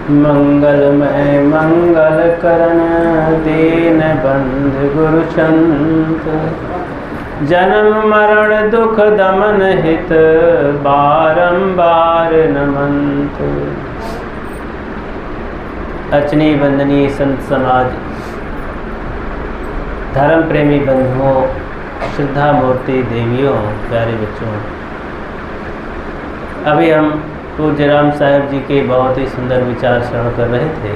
मंगलमय मंगल करण दीन बंधु गुरुचंद, जन्म मरण दुख दमन हित बारंबार नमंत। अर्चनीय वंदनीय संत समाज, धर्म प्रेमी बंधुओं, श्रद्धा मूर्ति देवियों, प्यारे बच्चों, अभी हम पूज्य राम साहब जी के बहुत ही सुंदर विचार श्रवण कर रहे थे।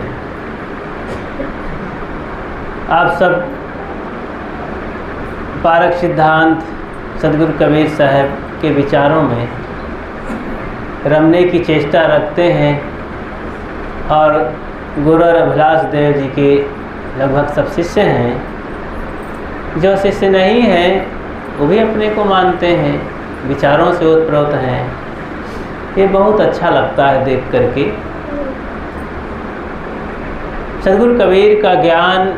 आप सब पारक सिद्धांत सदगुरु कबीर साहब के विचारों में रमने की चेष्टा रखते हैं और गुरु अभिलाष देव जी के लगभग सब शिष्य हैं। जो शिष्य नहीं हैं वो भी अपने को मानते हैं, विचारों से ओतप्रोत हैं। ये बहुत अच्छा लगता है देख करके। सदगुरु कबीर का ज्ञान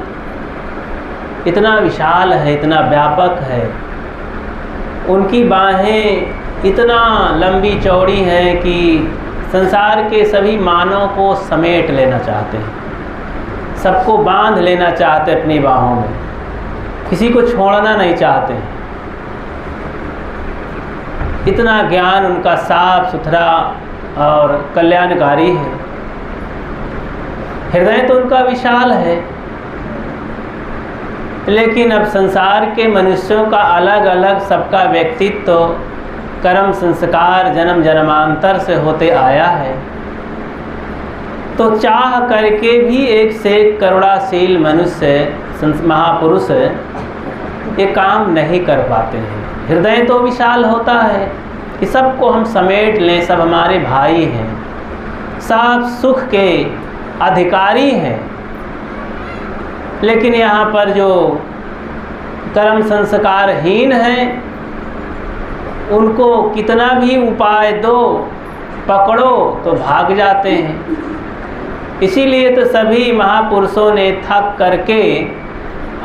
इतना विशाल है, इतना व्यापक है, उनकी बाहें इतना लंबी चौड़ी हैं कि संसार के सभी मानव को समेट लेना चाहते हैं, सबको बांध लेना चाहते अपनी बाहों में, किसी को छोड़ना नहीं चाहते हैं। इतना ज्ञान उनका साफ सुथरा और कल्याणकारी है। हृदय तो उनका विशाल है, लेकिन अब संसार के मनुष्यों का अलग अलग सबका व्यक्तित्व कर्म संस्कार जन्म जन्मांतर से होते आया है, तो चाह करके भी एक से एक करुणाशील मनुष्य महापुरुष ये काम नहीं कर पाते हैं। हृदय तो विशाल होता है कि सबको हम समेट लें, सब हमारे भाई हैं, सब सुख के अधिकारी हैं, लेकिन यहाँ पर जो कर्म संस्कारहीन हैं उनको कितना भी उपाय दो, पकड़ो तो भाग जाते हैं। इसीलिए तो सभी महापुरुषों ने थक करके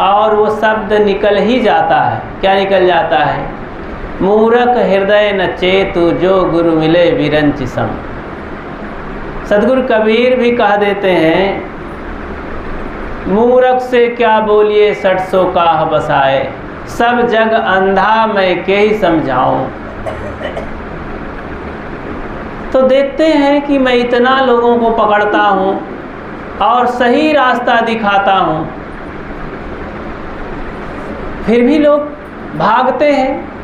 और वो शब्द निकल ही जाता है। क्या निकल जाता है? मूरख हृदय न चेतु जो गुरु मिले विरंच सम। सदगुरु कबीर भी कह देते हैं, मूरख से क्या बोलिए 600 काह बसाए, सब जग अंधा मैं के ही समझाऊं। तो देखते हैं कि मैं इतना लोगों को पकड़ता हूँ और सही रास्ता दिखाता हूँ, फिर भी लोग भागते हैं।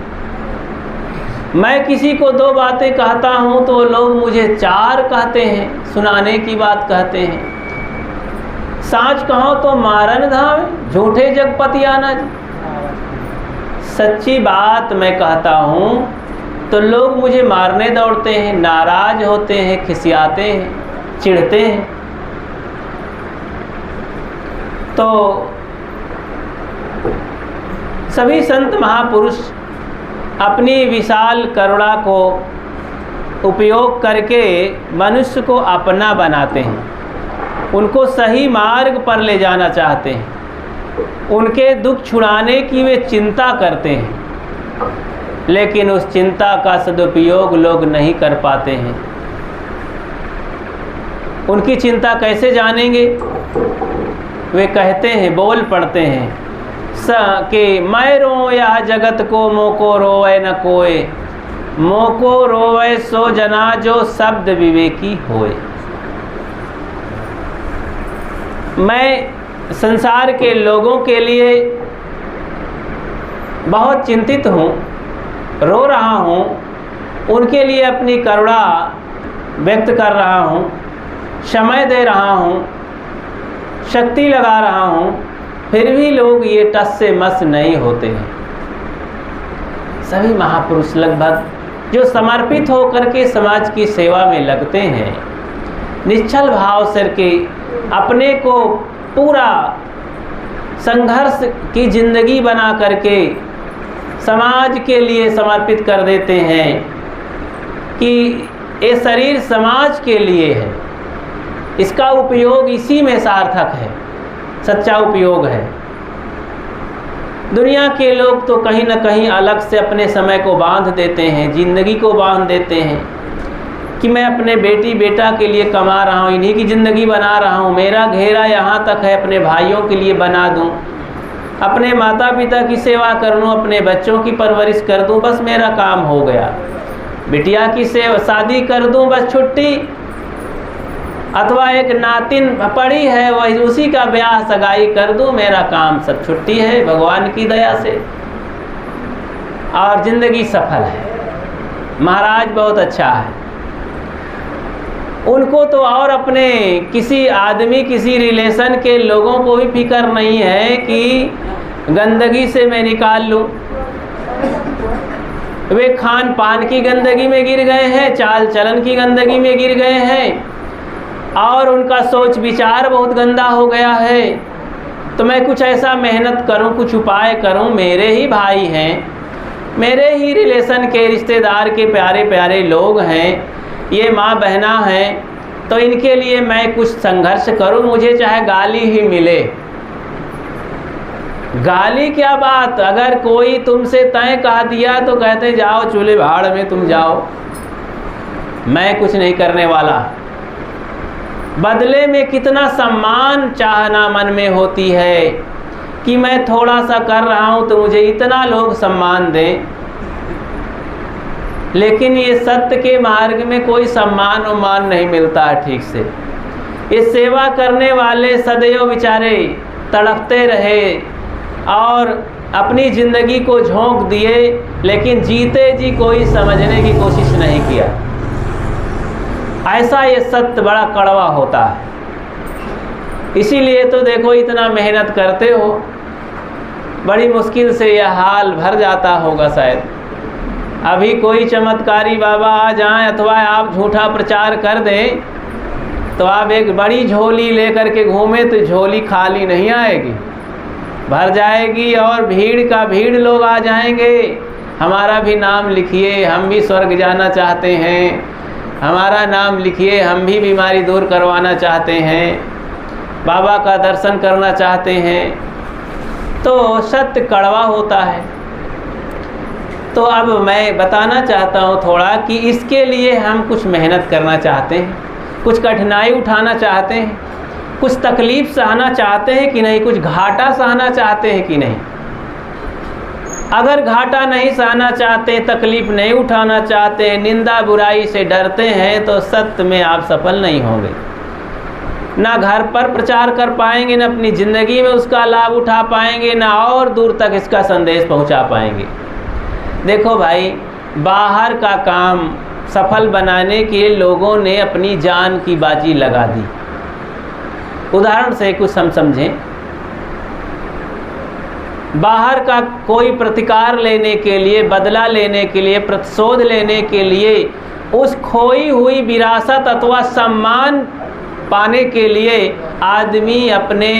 मैं किसी को 2 बातें कहता हूँ तो लोग मुझे 4 कहते हैं, सुनाने की बात कहते हैं। साँच कहो तो मारन धावे, झूठे जगपति आना। सच्ची बात मैं कहता हूँ तो लोग मुझे मारने दौड़ते हैं, नाराज होते हैं, खिसियाते हैं, चिढ़ते हैं। तो सभी संत महापुरुष अपनी विशाल करुणा को उपयोग करके मनुष्य को अपना बनाते हैं, उनको सही मार्ग पर ले जाना चाहते हैं, उनके दुख छुड़ाने की वे चिंता करते हैं, लेकिन उस चिंता का सदुपयोग लोग नहीं कर पाते हैं। उनकी चिंता कैसे जानेंगे? वे कहते हैं, बोल पड़ते हैं कि मैं रोया जगत को मोको रोवे न कोय, मोको रोवे सो जना जो शब्द विवेकी होए। मैं संसार के लोगों के लिए बहुत चिंतित हूँ, रो रहा हूँ, उनके लिए अपनी करुणा व्यक्त कर रहा हूँ, समय दे रहा हूँ, शक्ति लगा रहा हूँ, फिर भी लोग ये टस से मस नहीं होते हैं। सभी महापुरुष लगभग जो समर्पित होकर के समाज की सेवा में लगते हैं, निश्चल भाव से के अपने को पूरा संघर्ष की जिंदगी बना करके समाज के लिए समर्पित कर देते हैं कि ये शरीर समाज के लिए है, इसका उपयोग इसी में सार्थक है, सच्चा उपयोग है। दुनिया के लोग तो कहीं न कहीं अलग से अपने समय को बांध देते हैं, जिंदगी को बांध देते हैं कि मैं अपने बेटी बेटा के लिए कमा रहा हूँ, इन्हीं की ज़िंदगी बना रहा हूँ, मेरा घेरा यहाँ तक है, अपने भाइयों के लिए बना दूँ, अपने माता पिता की सेवा कर लूँ, अपने बच्चों की परवरिश कर दूँ, बस मेरा काम हो गया। बिटिया की सेवा शादी कर दूँ बस छुट्टी, अथवा एक नातिन पड़ी है वही उसी का ब्याह सगाई कर दूँ, मेरा काम सब छुट्टी है भगवान की दया से, और ज़िंदगी सफल है। महाराज बहुत अच्छा है। उनको तो और अपने किसी आदमी किसी रिलेशन के लोगों को भी फिक्र नहीं है कि गंदगी से मैं निकाल लूँ। वे खान पान की गंदगी में गिर गए हैं, चाल चलन की गंदगी में गिर गए हैं, और उनका सोच विचार बहुत गंदा हो गया है। तो मैं कुछ ऐसा मेहनत करूं, कुछ उपाय करूं, मेरे ही भाई हैं, मेरे ही रिलेशन के रिश्तेदार के प्यारे प्यारे लोग हैं, ये माँ बहना हैं, तो इनके लिए मैं कुछ संघर्ष करूं, मुझे चाहे गाली ही मिले। गाली क्या बात, अगर कोई तुमसे तय कह दिया तो कहते जाओ चूल्हे भाड़ में तुम जाओ, मैं कुछ नहीं करने वाला। बदले में कितना सम्मान चाहना मन में होती है कि मैं थोड़ा सा कर रहा हूँ तो मुझे इतना लोग सम्मान दें। लेकिन ये सत्य के मार्ग में कोई सम्मान उम्मान नहीं मिलता है ठीक से। ये सेवा करने वाले सदैव बेचारे तड़पते रहे और अपनी ज़िंदगी को झोंक दिए, लेकिन जीते जी कोई समझने की कोशिश नहीं किया। ऐसा ये सत्य बड़ा कड़वा होता है। इसीलिए तो देखो इतना मेहनत करते हो, बड़ी मुश्किल से यह हाल भर जाता होगा शायद। अभी कोई चमत्कारी बाबा आ जाएं अथवा आप झूठा प्रचार कर दें तो आप एक बड़ी झोली लेकर के घूमें तो झोली खाली नहीं आएगी, भर जाएगी और भीड़ का भीड़ लोग आ जाएंगे। हमारा भी नाम लिखिए, हम भी स्वर्ग जाना चाहते हैं, हमारा नाम लिखिए, हम भी बीमारी दूर करवाना चाहते हैं, बाबा का दर्शन करना चाहते हैं। तो सत्य कड़वा होता है। तो अब मैं बताना चाहता हूँ थोड़ा कि इसके लिए हम कुछ मेहनत करना चाहते हैं, कुछ कठिनाई उठाना चाहते हैं, कुछ तकलीफ़ सहना चाहते हैं कि नहीं, कुछ घाटा सहना चाहते हैं कि नहीं। अगर घाटा नहीं सहना चाहते, तकलीफ़ नहीं उठाना चाहते, निंदा बुराई से डरते हैं तो सत्य में आप सफल नहीं होंगे। ना घर पर प्रचार कर पाएंगे, ना अपनी ज़िंदगी में उसका लाभ उठा पाएंगे, ना और दूर तक इसका संदेश पहुंचा पाएंगे। देखो भाई, बाहर का काम सफल बनाने के लोगों ने अपनी जान की बाजी लगा दी। उदाहरण से कुछ हम समझें। बाहर का कोई प्रतिकार लेने के लिए, बदला लेने के लिए, प्रतिशोध लेने के लिए, उस खोई हुई विरासत अथवा सम्मान पाने के लिए आदमी अपने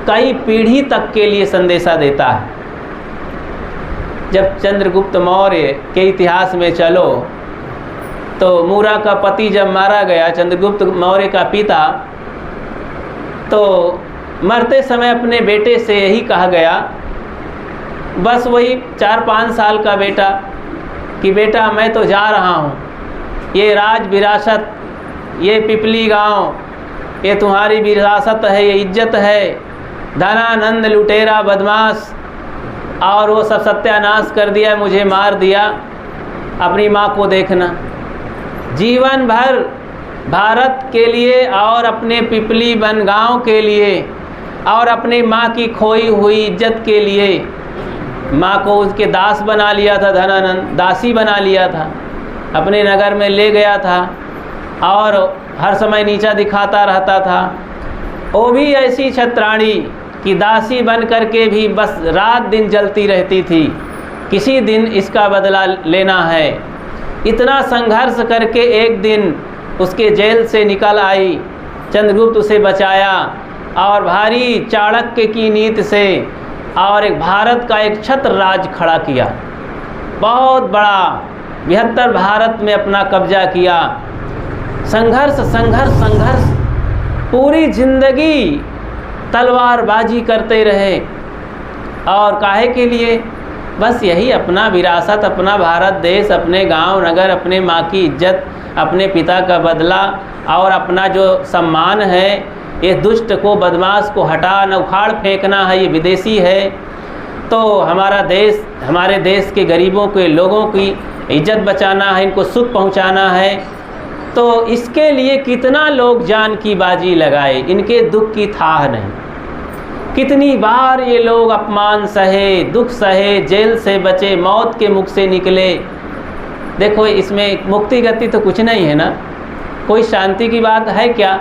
कई पीढ़ी तक के लिए संदेशा देता है। जब चंद्रगुप्त मौर्य के इतिहास में चलो तो मूरा का पति जब मारा गया, चंद्रगुप्त मौर्य का पिता, तो मरते समय अपने बेटे से यही कहा गया, बस वही 4-5 साल का बेटा, कि बेटा मैं तो जा रहा हूँ, ये राज विरासत, ये पिपली गांव, ये तुम्हारी विरासत है, ये इज्जत है, धनानंद लुटेरा बदमाश, और वो सब सत्यानाश कर दिया, मुझे मार दिया, अपनी माँ को देखना। जीवन भर भारत के लिए और अपने पिपली बनगांव के लिए और अपनी माँ की खोई हुई इज्जत के लिए माँ को उसके दास बना लिया था, धनानंद दासी बना लिया था, अपने नगर में ले गया था और हर समय नीचा दिखाता रहता था। वो भी ऐसी छत्राणी कि दासी बन करके भी बस रात दिन जलती रहती थी, किसी दिन इसका बदला लेना है। इतना संघर्ष करके एक दिन उसके जेल से निकल आई, चंद्रगुप्त उसे बचाया और भारी चाणक्य की नीति से और एक भारत का एक छत्र राज खड़ा किया, बहुत बड़ा 72 भारत में अपना कब्जा किया। संघर्ष संघर्ष संघर्ष, पूरी जिंदगी तलवारबाजी करते रहे। और काहे के लिए? बस यही अपना विरासत, अपना भारत देश, अपने गांव नगर, अपने माँ की इज्जत, अपने पिता का बदला और अपना जो सम्मान है, ये दुष्ट को, बदमाश को हटा न उखाड़ फेंकना है, ये विदेशी है। तो हमारा देश, हमारे देश के गरीबों के लोगों की इज्जत बचाना है, इनको सुख पहुंचाना है। तो इसके लिए कितना लोग जान की बाजी लगाए, इनके दुख की थाह नहीं। कितनी बार ये लोग अपमान सहे, दुख सहे, जेल से बचे, मौत के मुख से निकले। देखो इसमें मुक्ति गति तो कुछ नहीं है ना, कोई शांति की बात है क्या?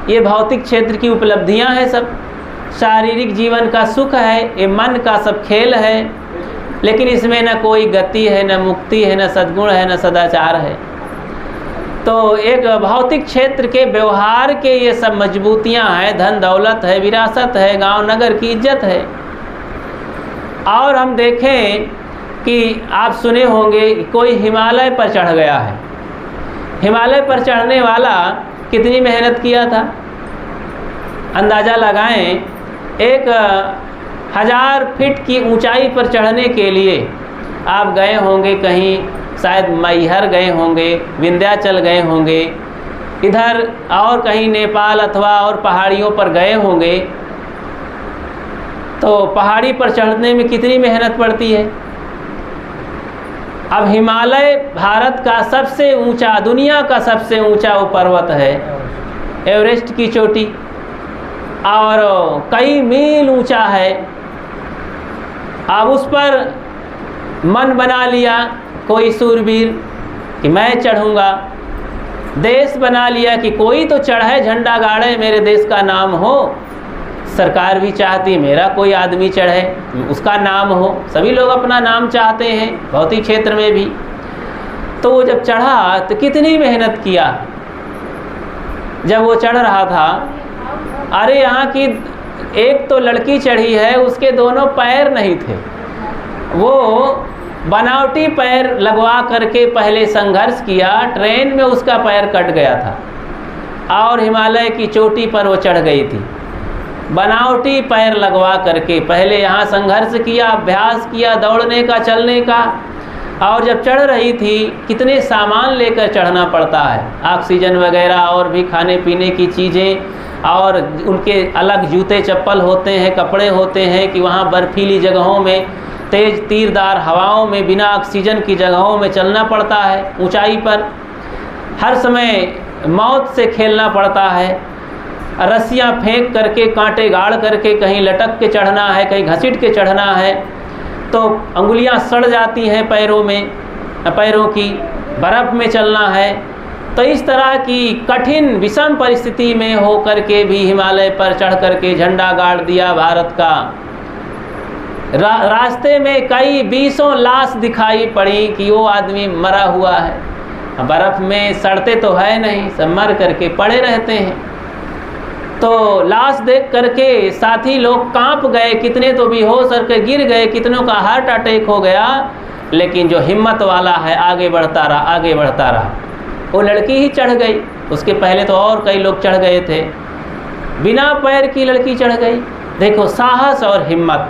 ये भौतिक क्षेत्र की उपलब्धियां हैं सब, शारीरिक जीवन का सुख है, ये मन का सब खेल है, लेकिन इसमें न कोई गति है, न मुक्ति है, न सद्गुण है, न सदाचार है। तो एक भौतिक क्षेत्र के व्यवहार के ये सब मजबूतियां हैं, धन दौलत है, विरासत है, गांव नगर की इज्जत है। और हम देखें कि आप सुने होंगे कोई हिमालय पर चढ़ गया है। हिमालय पर चढ़ने वाला कितनी मेहनत किया था, अंदाज़ा लगाएं। 1000 फीट की ऊंचाई पर चढ़ने के लिए आप गए होंगे कहीं, शायद मैहर गए होंगे, विंध्याचल गए होंगे, इधर और कहीं नेपाल अथवा और पहाड़ियों पर गए होंगे। तो पहाड़ी पर चढ़ने में कितनी मेहनत पड़ती है। अब हिमालय भारत का सबसे ऊंचा, दुनिया का सबसे ऊंचा वो पर्वत है, एवरेस्ट की चोटी, और कई मील ऊंचा है। अब उस पर मन बना लिया कोई सूरवीर कि मैं चढ़ूँगा, देश बना लिया कि कोई तो चढ़े, झंडा गाड़े, मेरे देश का नाम हो। सरकार भी चाहती मेरा कोई आदमी चढ़े, उसका नाम हो। सभी लोग अपना नाम चाहते हैं भौतिक क्षेत्र में भी। तो वो जब चढ़ा तो कितनी मेहनत किया। जब वो चढ़ रहा था, अरे यहाँ की एक तो लड़की चढ़ी है, उसके दोनों पैर नहीं थे, वो बनावटी पैर लगवा करके पहले संघर्ष किया, ट्रेन में उसका पैर कट गया था और हिमालय की चोटी पर वो चढ़ गई थी। बनावटी पैर लगवा करके पहले यहाँ संघर्ष किया, अभ्यास किया दौड़ने का, चलने का। और जब चढ़ रही थी, कितने सामान लेकर चढ़ना पड़ता है, ऑक्सीजन वगैरह और भी खाने पीने की चीज़ें, और उनके अलग जूते चप्पल होते हैं, कपड़े होते हैं कि वहाँ बर्फीली जगहों में, तेज़ तीरदार हवाओं में, बिना ऑक्सीजन की जगहों में चलना पड़ता है। ऊंचाई पर हर समय मौत से खेलना पड़ता है। रस्सियाँ फेंक करके, कांटे गाड़ करके कहीं लटक के चढ़ना है, कहीं घसीट के चढ़ना है, तो अंगुलियां सड़ जाती हैं पैरों में, पैरों की, बर्फ़ में चलना है। तो इस तरह की कठिन विषम परिस्थिति में हो करके भी हिमालय पर चढ़ करके झंडा गाड़ दिया भारत का। रास्ते में कई 20 लाश दिखाई पड़ी कि वो आदमी मरा हुआ है। बर्फ़ में सड़ते तो है नहीं, सब मर करके पड़े रहते हैं। तो लाश देख करके साथी लोग कांप गए, कितने तो बेहोश करके गिर गए, कितनों का हार्ट अटैक हो गया। लेकिन जो हिम्मत वाला है आगे बढ़ता रहा, आगे बढ़ता रहा। वो लड़की ही चढ़ गई, उसके पहले तो और कई लोग चढ़ गए थे, बिना पैर की लड़की चढ़ गई। देखो साहस और हिम्मत।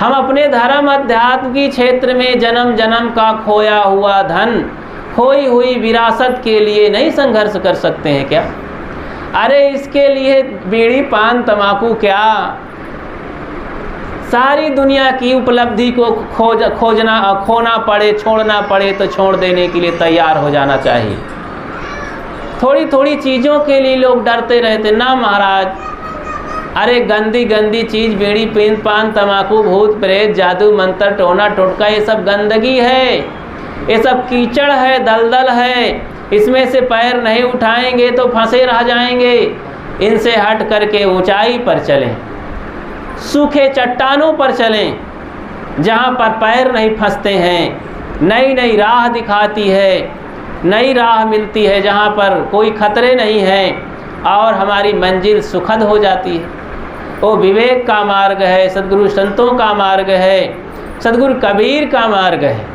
हम अपने धर्म अध्यात्म की क्षेत्र में जन्म जन्म का खोया हुआ धन, खोई हुई विरासत के लिए नहीं संघर्ष कर सकते हैं क्या? अरे इसके लिए बीड़ी पान तमाकू क्या, सारी दुनिया की उपलब्धि को खोना पड़े, छोड़ना पड़े तो छोड़ देने के लिए तैयार हो जाना चाहिए। थोड़ी थोड़ी चीज़ों के लिए लोग डरते रहते ना महाराज। अरे गंदी गंदी चीज़, बीड़ी पान तमाकू, भूत प्रेत, जादू मंत्र, टोना टोटका, ये सब गंदगी है, ये सब कीचड़ है, दलदल है। इसमें से पैर नहीं उठाएंगे तो फंसे रह जाएंगे। इनसे हट करके ऊंचाई पर चलें, सूखे चट्टानों पर चलें, जहाँ पर पैर नहीं फंसते हैं। नई नई राह दिखाती है, नई राह मिलती है जहाँ पर कोई खतरे नहीं हैं और हमारी मंजिल सुखद हो जाती है। वो विवेक का मार्ग है, सद्गुरु संतों का मार्ग है, सद्गुरु कबीर का मार्ग है।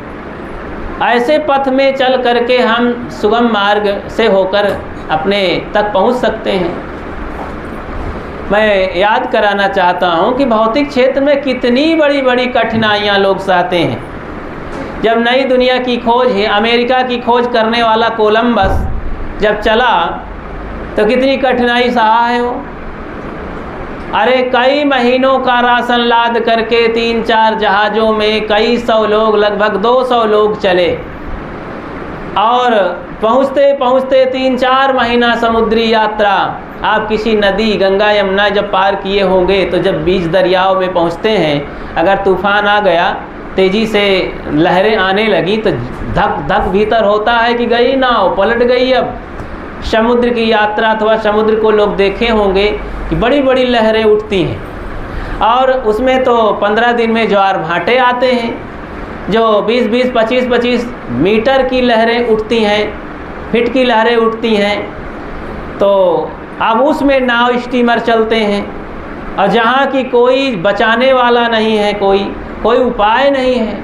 ऐसे पथ में चल करके हम सुगम मार्ग से होकर अपने तक पहुंच सकते हैं। मैं याद कराना चाहता हूँ कि भौतिक क्षेत्र में कितनी बड़ी बड़ी कठिनाइयाँ लोग सहते हैं। जब नई दुनिया की खोज है, अमेरिका की खोज करने वाला कोलंबस जब चला तो कितनी कठिनाई सहा है वो। अरे कई महीनों का राशन लाद करके 3-4 जहाज़ों में कई सौ लोग, लगभग 200 लोग चले, और पहुँचते पहुँचते 3-4 महीना समुद्री यात्रा। आप किसी नदी, गंगा यमुना जब पार किए होंगे तो जब बीच दरियाओं में पहुँचते हैं, अगर तूफ़ान आ गया, तेज़ी से लहरें आने लगी तो धक धक भीतर होता है कि गई नाव, पलट गई। अब समुद्र की यात्रा अथवा समुद्र को लोग देखे होंगे कि बड़ी बड़ी लहरें उठती हैं, और उसमें तो 15 दिन में ज्वार भाटे आते हैं, जो 20-20, 25-25 मीटर की लहरें उठती हैं, फीट की लहरें उठती हैं। तो अब उसमें नाव स्टीमर चलते हैं, और जहाँ की कोई बचाने वाला नहीं है, कोई उपाय नहीं है,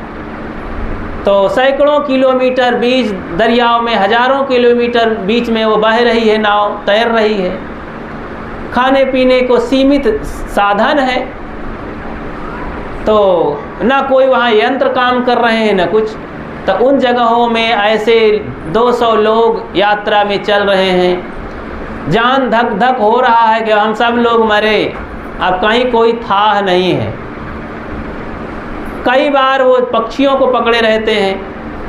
तो सैकड़ों किलोमीटर बीच दरियाओं में, हजारों किलोमीटर बीच में वो बह रही है नाव, तैर रही है। खाने पीने को सीमित साधन है, तो ना कोई वहाँ यंत्र काम कर रहे हैं, ना कुछ। तो उन जगहों में ऐसे 200 लोग यात्रा में चल रहे हैं, जान धक धक हो रहा है कि हम सब लोग मरे, अब कहीं कोई था नहीं है। कई बार वो पक्षियों को पकड़े रहते हैं,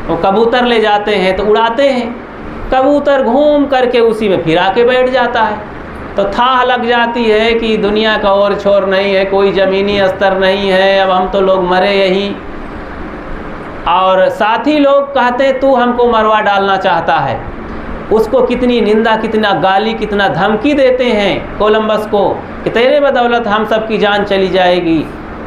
वो कबूतर ले जाते हैं तो उड़ाते हैं, कबूतर घूम करके उसी में फिर आके बैठ जाता है, तो थाह लग जाती है कि दुनिया का और छोर नहीं है, कोई ज़मीनी स्तर नहीं है, अब हम तो लोग मरे यहीं। और साथी लोग कहते हैं तू हमको मरवा डालना चाहता है। उसको कितनी निंदा, कितना गाली, कितना धमकी देते हैं कोलंबस को कि तेरे बदौलत हम सब की जान चली जाएगी,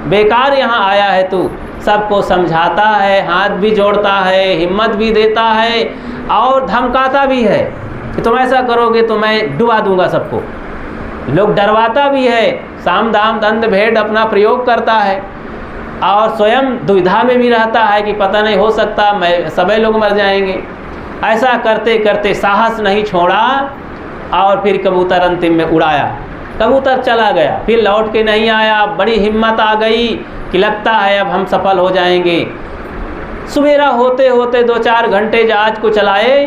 बेकार यहाँ आया है तू। सबको समझाता है, हाथ भी जोड़ता है, हिम्मत भी देता है, और धमकाता भी है कि तुम ऐसा करोगे तो मैं डुबा दूंगा सबको। लोग डरवाता भी है, साम दाम दंड भेद अपना प्रयोग करता है, और स्वयं दुविधा में भी रहता है कि पता नहीं, हो सकता मैं सभी लोग मर जाएंगे। ऐसा करते करते साहस नहीं छोड़ा, और फिर कबूतर अंतिम में उड़ाया। कबूतर चला गया, फिर लौट के नहीं आया। बड़ी हिम्मत आ गई कि लगता है अब हम सफल हो जाएंगे। सवेरा होते होते 2-4 घंटे जहाज को चलाए,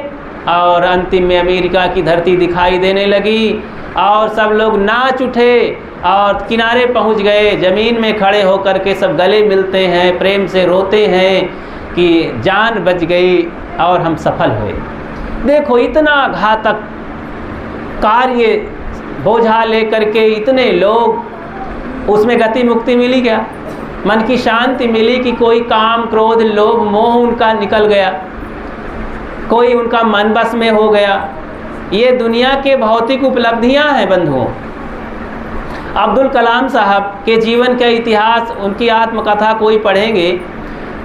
और अंतिम में अमेरिका की धरती दिखाई देने लगी, और सब लोग नाच उठे और किनारे पहुंच गए। ज़मीन में खड़े होकर के सब गले मिलते हैं, प्रेम से रोते हैं कि जान बच गई और हम सफल हुए। देखो इतना घातक कार्य बोझा लेकर के इतने लोग, उसमें गति मुक्ति मिली क्या? मन की शांति मिली कि कोई काम, क्रोध, लोभ, मोह उनका निकल गया, कोई उनका मन बस में हो गया। ये दुनिया के भौतिक उपलब्धियां हैं बंधुओं। अब्दुल कलाम साहब के जीवन का इतिहास, उनकी आत्मकथा कोई पढ़ेंगे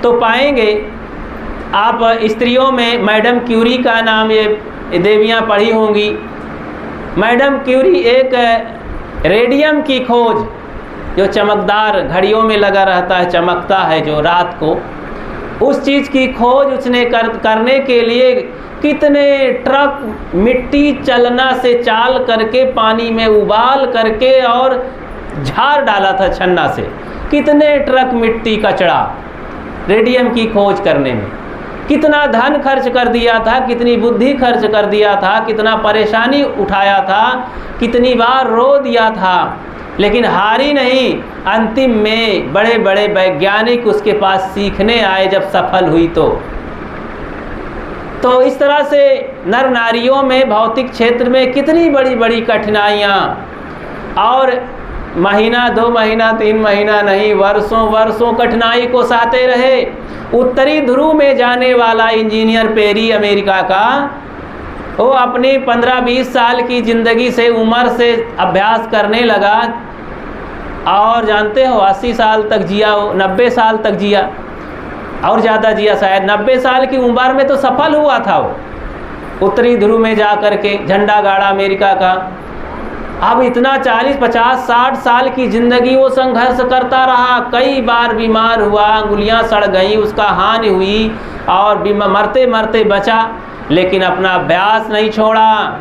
तो पाएंगे। आप स्त्रियों में मैडम क्यूरी का नाम ये देवियाँ पढ़ी होंगी। मैडम क्यूरी एक रेडियम की खोज, जो चमकदार घड़ियों में लगा रहता है, चमकता है जो रात को, उस चीज़ की खोज उसने करने के लिए कितने ट्रक मिट्टी चलना से चाल करके, पानी में उबाल करके और झाड़ डाला था छन्ना से। कितने ट्रक मिट्टी कचड़ा रेडियम की खोज करने में, कितना धन खर्च कर दिया था, कितनी बुद्धि खर्च कर दिया था, कितना परेशानी उठाया था, कितनी बार रो दिया था, लेकिन हारी नहीं। अंतिम में बड़े बड़े वैज्ञानिक उसके पास सीखने आए जब सफल हुई तो इस तरह से नर नारियों में भौतिक क्षेत्र में कितनी बड़ी बड़ी कठिनाइयाँ, और महीना 2 महीना 3 महीना नहीं, वर्षों वर्षों कठिनाई को सहते रहे। उत्तरी ध्रुव में जाने वाला इंजीनियर पेरी अमेरिका का, वो अपनी 15-20 साल की ज़िंदगी से, उम्र से अभ्यास करने लगा, और जानते हो 80 साल तक जिया, वो 90 साल तक जिया, और ज़्यादा जिया शायद। 90 साल की उम्र में तो सफल हुआ था वो, उत्तरी ध्रुव में जा कर के झंडा गाड़ा अमेरिका का। अब इतना 40, 50, 60 साल की ज़िंदगी वो संघर्ष करता रहा, कई बार बीमार हुआ, अंगुलियां सड़ गईं, उसका हानि हुई, और मरते मरते बचा, लेकिन अपना अभ्यास नहीं छोड़ा।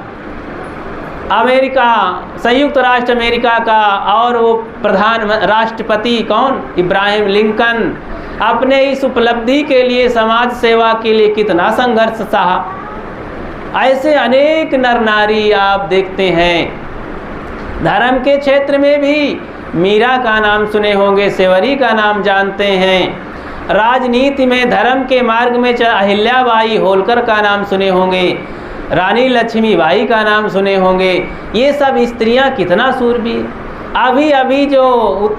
अमेरिका, संयुक्त राष्ट्र अमेरिका का और वो प्रधान राष्ट्रपति कौन, इब्राहिम लिंकन, अपने इस उपलब्धि के लिए, समाज सेवा के लिए कितना संघर्ष सहा। ऐसे अनेक नर नारी आप देखते हैं। धर्म के क्षेत्र में भी मीरा का नाम सुने होंगे, सेवरी का नाम जानते हैं। राजनीति में धर्म के मार्ग में अहिल्याबाई होलकर का नाम सुने होंगे, रानी लक्ष्मीबाई का नाम सुने होंगे। ये सब स्त्रियां कितना सूरबीर। अभी अभी जो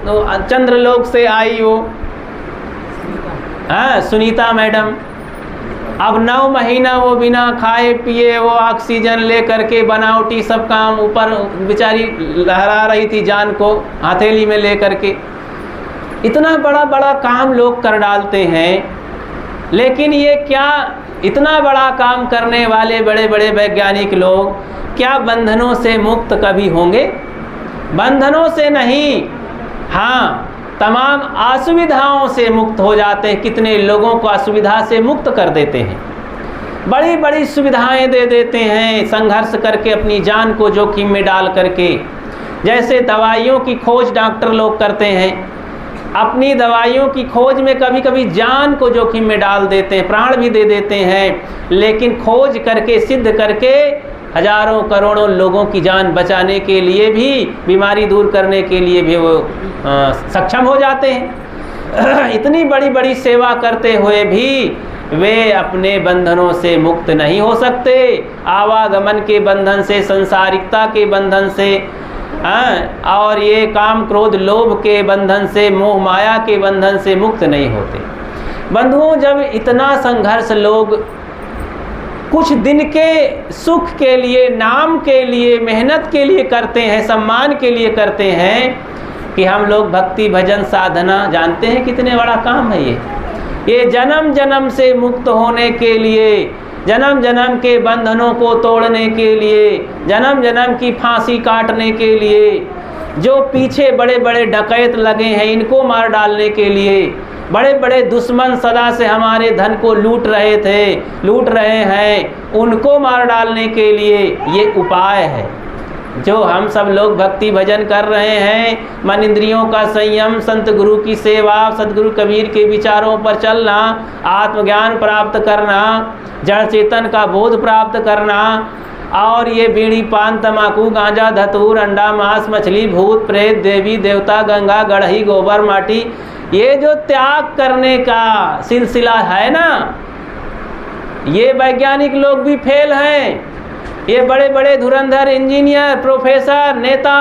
चंद्रलोक से आई वो सुनीता मैडम, अब 9 महीना वो बिना खाए पिए वो ऑक्सीजन ले करके बनावटी सब काम, ऊपर बेचारी लहरा रही थी जान को हथेली में ले करके। इतना बड़ा बड़ा काम लोग कर डालते हैं, लेकिन ये क्या इतना बड़ा काम करने वाले बड़े बड़े वैज्ञानिक लोग क्या बंधनों से मुक्त कभी होंगे? बंधनों से नहीं, हाँ तमाम असुविधाओं से मुक्त हो जाते हैं। कितने लोगों को असुविधा से मुक्त कर देते हैं, बड़ी बड़ी सुविधाएं दे देते हैं संघर्ष करके, अपनी जान को जोखिम में डाल करके। जैसे दवाइयों की खोज डॉक्टर लोग करते हैं, अपनी दवाइयों की खोज में कभी कभी जान को जोखिम में डाल देते हैं, प्राण भी दे देते हैं, लेकिन खोज करके सिद्ध करके हजारों करोड़ों लोगों की जान बचाने के लिए भी, बीमारी दूर करने के लिए भी वो सक्षम हो जाते हैं। इतनी बड़ी बड़ी सेवा करते हुए भी वे अपने बंधनों से मुक्त नहीं हो सकते। आवागमन के बंधन से, संसारिकता के बंधन से, और ये काम क्रोध लोभ के बंधन से, मोह माया के बंधन से मुक्त नहीं होते। बंधुओं, जब इतना संघर्ष लोग कुछ दिन के सुख के लिए, नाम के लिए, मेहनत के लिए करते हैं, सम्मान के लिए करते हैं, कि हम लोग भक्ति भजन साधना जानते हैं कितने बड़ा काम है ये जन्म जन्म से मुक्त होने के लिए, जन्म जन्म के बंधनों को तोड़ने के लिए, जन्म जन्म की फांसी काटने के लिए, जो पीछे बड़े बड़े डकैत लगे हैं इनको मार डालने के लिए, बड़े बड़े दुश्मन सदा से हमारे धन को लूट रहे हैं, उनको मार डालने के लिए ये उपाय है जो हम सब लोग भक्ति भजन कर रहे हैं। मन इंद्रियों का संयम, संत गुरु की सेवा, सदगुरु कबीर के विचारों पर चलना, आत्मज्ञान प्राप्त करना, जड़ चेतन का बोध प्राप्त करना, और ये बीड़ी पान तमाकू गांजा धतूर अंडा मांस मछली भूत प्रेत देवी देवता गंगा गढ़ही गोबर माटी, ये जो त्याग करने का सिलसिला है ना, ये वैज्ञानिक लोग भी फेल हैं। ये बड़े बड़े धुरंधर इंजीनियर प्रोफेसर नेता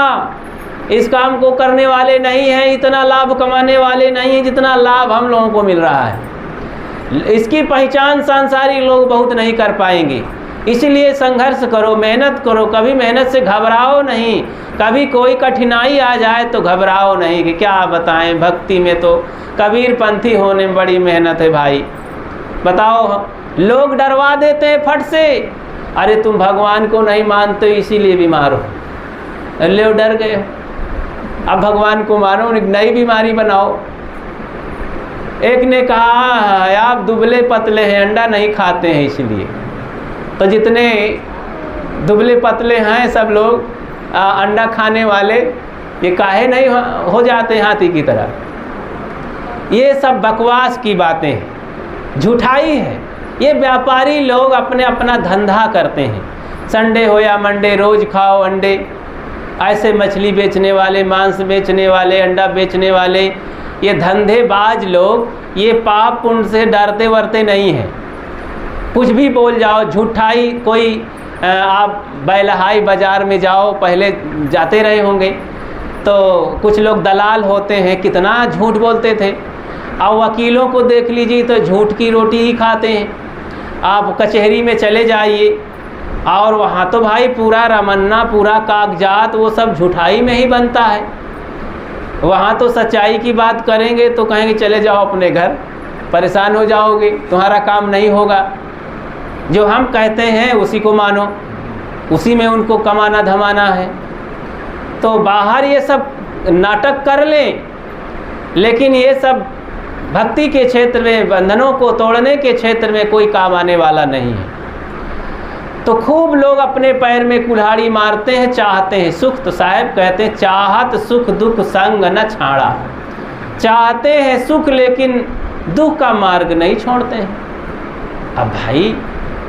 इस काम को करने वाले नहीं हैं, इतना लाभ कमाने वाले नहीं हैं जितना लाभ हम लोगों को मिल रहा है। इसकी पहचान सांसारिक लोग बहुत नहीं कर पाएंगे। इसलिए संघर्ष करो, मेहनत करो, कभी मेहनत से घबराओ नहीं। कभी कोई कठिनाई आ जाए तो घबराओ नहीं कि क्या बताएं, भक्ति में तो कबीर पंथी होने में बड़ी मेहनत है भाई। बताओ, लोग डरवा देते हैं फट से, अरे तुम भगवान को नहीं मानते इसीलिए बीमार हो, ले डर गए हो, अब भगवान को मानो, नई बीमारी बनाओ। एक ने कहा आप दुबले पतले हैं, अंडा नहीं खाते हैं इसलिए। तो जितने दुबले पतले हैं सब लोग अंडा खाने वाले, ये काहे नहीं हो जाते हाथी की तरह। ये सब बकवास की बातें हैं, झूठाई है। ये व्यापारी लोग अपना धंधा करते हैं, संडे हो या मंडे रोज़ खाओ अंडे। ऐसे मछली बेचने वाले, मांस बेचने वाले, अंडा बेचने वाले, ये धंधेबाज लोग ये पाप पुण्य से डरते वरते नहीं हैं। कुछ भी बोल जाओ, झूठाई। कोई आप बैलहाई बाज़ार में जाओ, पहले जाते रहे होंगे, तो कुछ लोग दलाल होते हैं, कितना झूठ बोलते थे। अब वकीलों को देख लीजिए तो झूठ की रोटी ही खाते हैं। आप कचहरी में चले जाइए और वहाँ तो भाई पूरा रमन्ना, पूरा कागजात, वो सब झूठाई में ही बनता है। वहाँ तो सच्चाई की बात करेंगे तो कहेंगे चले जाओ अपने घर, परेशान हो जाओगे, तुम्हारा काम नहीं होगा। जो हम कहते हैं उसी को मानो, उसी में उनको कमाना धमाना है। तो बाहर ये सब नाटक कर लें, लेकिन ये सब भक्ति के क्षेत्र में, बंधनों को तोड़ने के क्षेत्र में कोई काम आने वाला नहीं है। तो खूब लोग अपने पैर में कुल्हाड़ी मारते हैं, चाहते हैं सुख। तो साहब कहते हैं चाहत सुख दुख संग न छाड़ा, चाहते हैं सुख लेकिन दुख का मार्ग नहीं छोड़ते हैं। अब भाई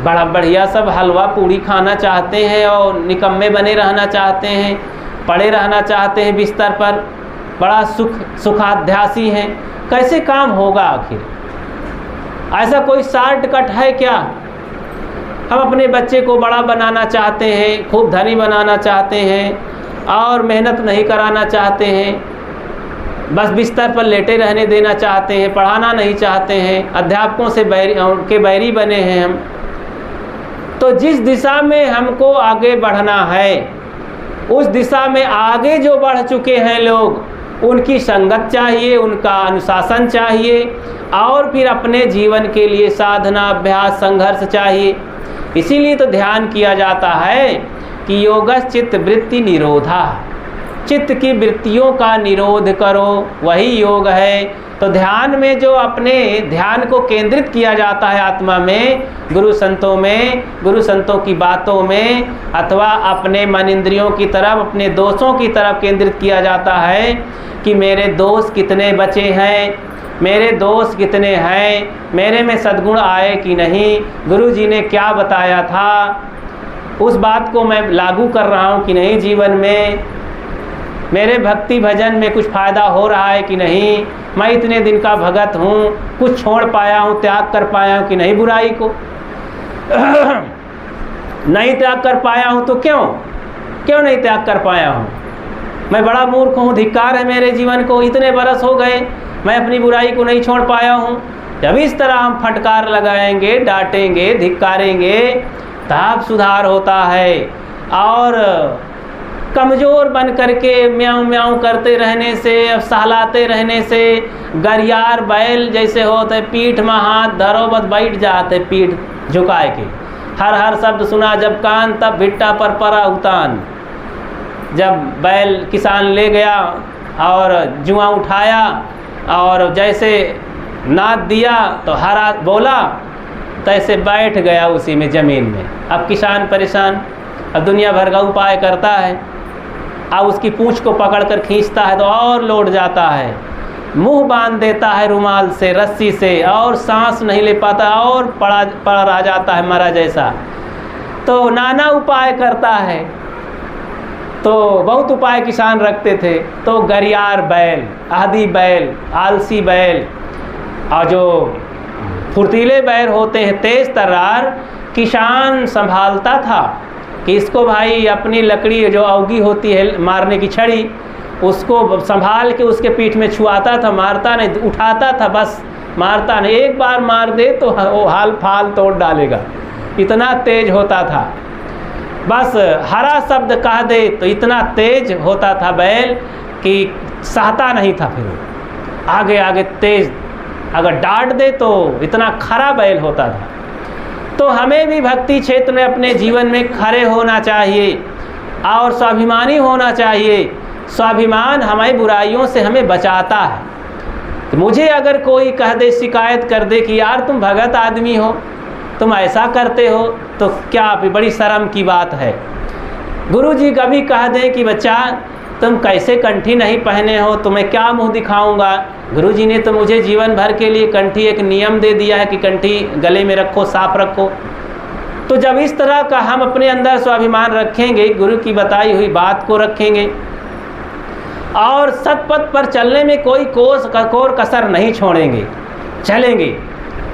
बड़ा बढ़िया सब हलवा पूड़ी खाना चाहते हैं और निकम्मे बने रहना चाहते हैं, पड़े रहना चाहते हैं बिस्तर पर, बड़ा सुखाध्यासी हैं, कैसे काम होगा आखिर? ऐसा कोई शॉर्टकट है क्या? हम अपने बच्चे को बड़ा बनाना चाहते हैं, खूब धनी बनाना चाहते हैं और मेहनत नहीं कराना चाहते हैं, बस बिस्तर पर लेटे रहने देना चाहते हैं, पढ़ाना नहीं चाहते हैं, अध्यापकों से बैरी बने हैं हम। तो जिस दिशा में हमको आगे बढ़ना है उस दिशा में आगे जो बढ़ चुके हैं लोग, उनकी संगत चाहिए, उनका अनुशासन चाहिए और फिर अपने जीवन के लिए साधना अभ्यास संघर्ष चाहिए। इसीलिए तो ध्यान किया जाता है कि योगस् चित्त वृत्ति निरोधा, चित्त की वृत्तियों का निरोध करो, वही योग है। तो ध्यान में जो अपने ध्यान को केंद्रित किया जाता है आत्मा में, गुरु संतों की बातों में, अथवा अपने मन इंद्रियों की तरफ, अपने दोषों की तरफ केंद्रित किया जाता है कि मेरे दोष कितने बचे हैं, मेरे दोष कितने हैं, मेरे में सद्गुण आए कि नहीं, गुरु जी ने क्या बताया था, उस बात को मैं लागू कर रहा हूँ कि नहीं जीवन में, मेरे भक्ति भजन में कुछ फ़ायदा हो रहा है कि नहीं, मैं इतने दिन का भगत हूँ, कुछ छोड़ पाया हूँ, त्याग कर पाया हूँ कि नहीं बुराई को। नहीं त्याग कर पाया हूँ तो क्यों नहीं त्याग कर पाया हूँ? मैं बड़ा मूर्ख हूँ, धिक्कार है मेरे जीवन को, इतने बरस हो गए मैं अपनी बुराई को नहीं छोड़ पाया हूँ। जब इस तरह हम फटकार लगाएंगे, डांटेंगे, धिक्कारेंगे, तब सुधार होता है। और कमज़ोर बन करके म्याऊं म्याऊं करते रहने से, अब सहलाते रहने से, गरियार बैल जैसे होते, पीठ में हाथ धरो बस बैठ जाते पीठ झुकाए के, हर हर शब्द सुना जब कान तब भिट्टा पर परा उतान। जब बैल किसान ले गया और जुआ उठाया और जैसे नाद दिया तो हरा बोला, तैसे बैठ गया उसी में ज़मीन में। अब किसान परेशान, अब दुनिया भर का उपाय करता है, अब उसकी पूँछ को पकड़कर खींचता है तो और लौट जाता है, मुंह बांध देता है रुमाल से, रस्सी से, और सांस नहीं ले पाता और पड़ा रह जाता है मरा जैसा। तो नाना उपाय करता है, तो बहुत उपाय किसान रखते थे। तो गरियार बैल, आदि बैल, आलसी बैल और जो फुर्तीले बैल होते हैं तेज तर्रार, किसान संभालता था कि इसको भाई अपनी लकड़ी जो औगी होती है मारने की छड़ी, उसको संभाल के उसके पीठ में छुआता था, मारता नहीं, उठाता था बस, मारता नहीं। एक बार मार दे तो वो हाल फाल तोड़ डालेगा, इतना तेज होता था। बस हरा शब्द कह दे तो इतना तेज होता था बैल कि सहता नहीं था, फिर आगे आगे तेज, अगर डांट दे तो इतना खरा बैल होता था। तो हमें भी भक्ति क्षेत्र में अपने जीवन में खरे होना चाहिए और स्वाभिमानी होना चाहिए। स्वाभिमान हमारी बुराइयों से हमें बचाता है। मुझे अगर कोई कह दे, शिकायत कर दे कि यार तुम भगत आदमी हो, तुम ऐसा करते हो, तो क्या बड़ी शर्म की बात है। गुरु जी कभी कह दें कि बच्चा तुम कैसे कंठी नहीं पहने हो, तुम्हें क्या मुंह दिखाऊंगा। गुरु जी ने तो मुझे जीवन भर के लिए कंठी एक नियम दे दिया है कि कंठी गले में रखो, साफ रखो। तो जब इस तरह का हम अपने अंदर स्वाभिमान रखेंगे, गुरु की बताई हुई बात को रखेंगे और सतपथ पर चलने में कोई कोर कसर नहीं छोड़ेंगे, चलेंगे।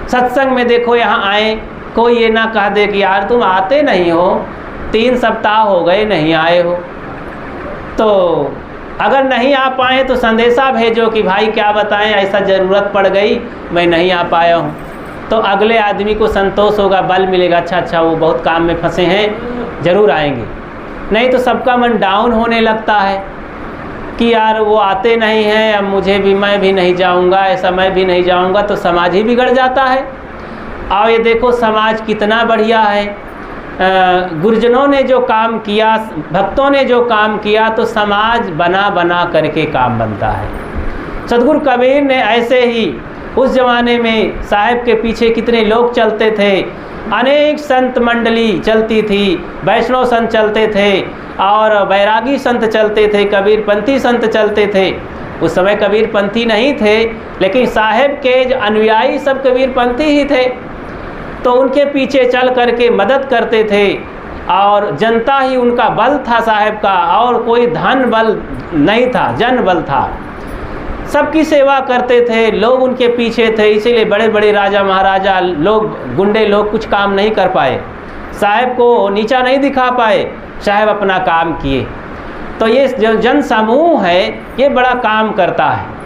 सत्संग में देखो यहाँ आए, कोई ये ना कह दे कि यार तुम आते नहीं हो, 3 सप्ताह हो गए नहीं आए हो। तो अगर नहीं आ पाए तो संदेशा भेजो कि भाई क्या बताएं, ऐसा ज़रूरत पड़ गई, मैं नहीं आ पाया हूँ। तो अगले आदमी को संतोष होगा, बल मिलेगा, अच्छा वो बहुत काम में फंसे हैं, ज़रूर आएंगे। नहीं तो सबका मन डाउन होने लगता है कि यार वो आते नहीं हैं, अब मुझे भी, मैं भी नहीं जाऊंगा, ऐसा मैं भी नहीं जाऊंगा, तो समाज ही बिगड़ जाता है। और ये देखो समाज कितना बढ़िया है, गुरुजनों ने जो काम किया, भक्तों ने जो काम किया, तो समाज बना बना करके काम बनता है। सतगुरु कबीर ने ऐसे ही, उस ज़माने में साहिब के पीछे कितने लोग चलते थे, अनेक संत मंडली चलती थी, वैष्णव संत चलते थे और बैरागी संत चलते थे, कबीरपंथी संत चलते थे। उस समय कबीरपंथी नहीं थे, लेकिन साहेब के जो अनुयायी सब कबीरपंथी ही थे। तो उनके पीछे चल करके मदद करते थे और जनता ही उनका बल था साहेब का, और कोई धन बल नहीं था, जन बल था। सबकी सेवा करते थे, लोग उनके पीछे थे, इसीलिए बड़े बड़े राजा महाराजा लोग, गुंडे लोग कुछ काम नहीं कर पाए, साहेब को नीचा नहीं दिखा पाए, साहेब अपना काम किए। तो ये जो जन समूह है ये बड़ा काम करता है।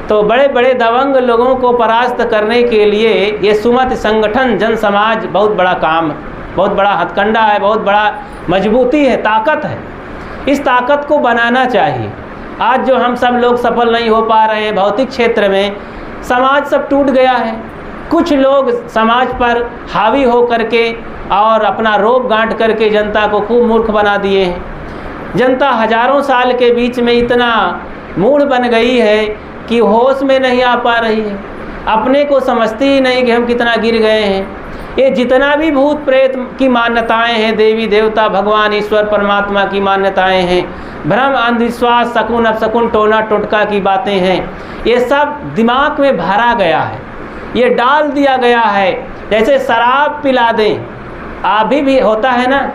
तो बड़े बड़े दबंग लोगों को परास्त करने के लिए ये सुमत संगठन जन समाज बहुत बड़ा काम, बहुत बड़ा हथकंडा है, बहुत बड़ा मजबूती है, ताकत है। इस ताकत को बनाना चाहिए। आज जो हम सब लोग सफल नहीं हो पा रहे हैं भौतिक क्षेत्र में, समाज सब टूट गया है। कुछ लोग समाज पर हावी हो करके और अपना रोब गांठ करके जनता को खूब मूर्ख बना दिए हैं। जनता हजारों साल के बीच में इतना मूढ़ बन गई है कि होश में नहीं आ पा रही है, अपने को समझती ही नहीं कि हम कितना गिर गए हैं। ये जितना भी भूत प्रेत की मान्यताएं हैं, देवी देवता भगवान ईश्वर परमात्मा की मान्यताएं हैं, भ्रम अंधविश्वास शकुन अपशकुन टोना टोटका की बातें हैं, ये सब दिमाग में भरा गया है, ये डाल दिया गया है। जैसे शराब पिला दें, अभी भी होता है ना,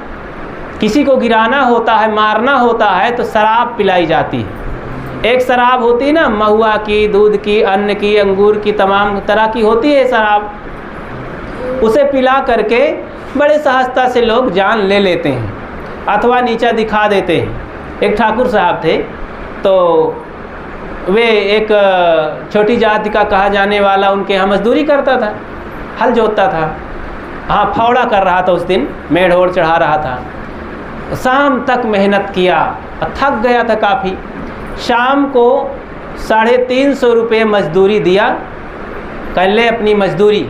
किसी को गिराना होता है, मारना होता है तो शराब पिलाई जाती है। एक शराब होती है ना, महुआ की, दूध की, अन्न की, अंगूर की, तमाम तरह की होती है शराब। उसे पिला करके बड़े सहजता से लोग जान ले लेते हैं अथवा नीचा दिखा देते हैं। एक ठाकुर साहब थे, तो वे एक छोटी जाति का कहा जाने वाला उनके यहाँ मजदूरी करता था, हल जोतता था। हाँ, फावड़ा कर रहा था, उस दिन मेढ़ ओढ़ चढ़ा रहा था। शाम तक मेहनत किया, थक गया था काफ़ी। शाम को 350 रुपये मजदूरी दिया, कर ले अपनी मजदूरी,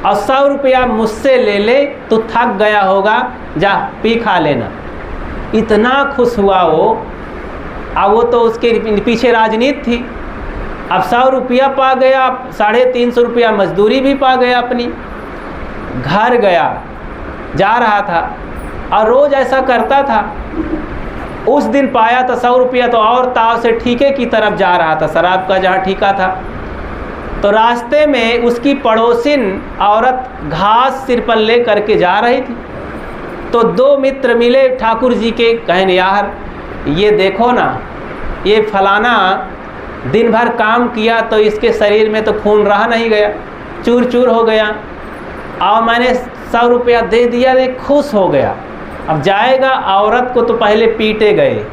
और 100 रुपया मुझसे ले ले, तो थक गया होगा, जा पी खा लेना। इतना खुश हुआ वो। अब वो तो उसके पीछे राजनीति थी। अब 100 रुपया पा गया, 350 रुपया मजदूरी भी पा गया अपनी। घर गया, जा रहा था और रोज़ ऐसा करता था। उस दिन पाया तो 100 रुपया तो और ताव से ठीके की तरफ जा रहा था, शराब का जहाँ ठीका था। तो रास्ते में उसकी पड़ोसिन औरत घास सिर पर ले करके जा रही थी। तो 2 मित्र मिले ठाकुर जी के, कहें यार ये देखो ना, ये फलाना दिन भर काम किया तो इसके शरीर में तो खून रहा नहीं गया, चूर चूर हो गया, और मैंने 100 रुपया दे दिया, ये खुश हो गया। अब जाएगा, औरत को तो पहले पीटे गए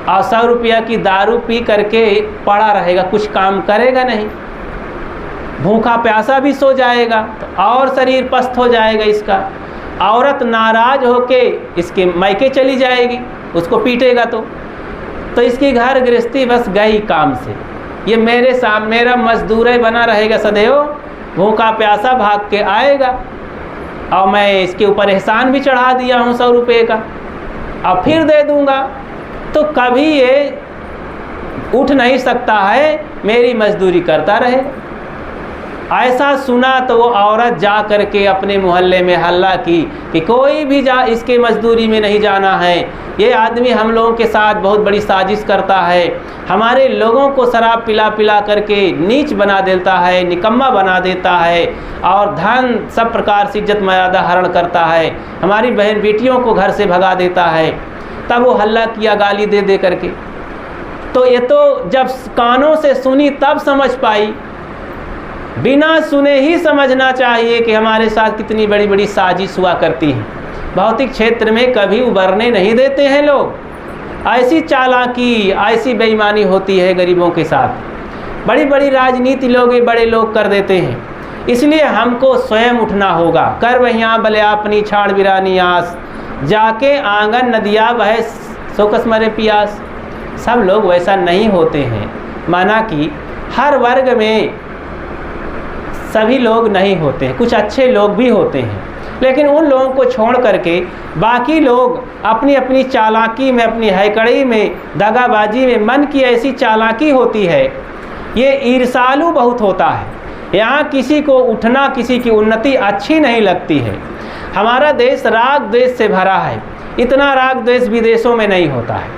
और 100 रुपया की दारू पी करके पड़ा रहेगा, कुछ काम करेगा नहीं, भूखा प्यासा भी सो जाएगा, तो और शरीर पस्त हो जाएगा इसका। औरत नाराज होके इसके मायके चली जाएगी, उसको पीटेगा तो इसकी घर गृहस्थी बस गई काम से। ये मेरा मजदूर बना रहेगा सदैव, भूखा प्यासा भाग के आएगा, और मैं इसके ऊपर एहसान भी चढ़ा दिया हूँ 100 रुपये का, अब फिर दे दूँगा, तो कभी ये उठ नहीं सकता है, मेरी मजदूरी करता रहे। ऐसा सुना तो वो औरत जा करके अपने मोहल्ले में हल्ला की कि कोई भी इसके मजदूरी में नहीं जाना है, ये आदमी हम लोगों के साथ बहुत बड़ी साजिश करता है, हमारे लोगों को शराब पिला पिला करके नीच बना देता है, निकम्मा बना देता है, और धन सब प्रकार से इज्जत मर्यादा हरण करता है, हमारी बहन बेटियों को घर से भगा देता है। तब वो हल्ला किया गाली दे दे करके। तो ये तो जब कानों से सुनी तब समझ पाई, बिना सुने ही समझना चाहिए कि हमारे साथ कितनी बड़ी बड़ी साजिश हुआ करती है। भौतिक क्षेत्र में कभी उभरने नहीं देते हैं लोग, ऐसी चालाकी, ऐसी बेईमानी होती है गरीबों के साथ। बड़ी बड़ी राजनीति लोग बड़े लोग कर देते हैं, इसलिए हमको स्वयं उठना होगा। कर वहियाँ भले अपनी छाड़ बिरानी आस, जाके आंगन नदिया बहे सोकस मरे पियास। सब लोग वैसा नहीं होते हैं, माना कि हर वर्ग में सभी लोग नहीं होते हैं, कुछ अच्छे लोग भी होते हैं, लेकिन उन लोगों को छोड़ करके बाकी लोग अपनी अपनी चालाकी में, अपनी हैकड़ी में, दगाबाजी में, मन की ऐसी चालाकी होती है। ये ईर्षालु बहुत होता है, यहाँ किसी को उठना, किसी की उन्नति अच्छी नहीं लगती है। हमारा देश राग द्वेष से भरा है। इतना राग द्वेष विदेशों में नहीं होता है।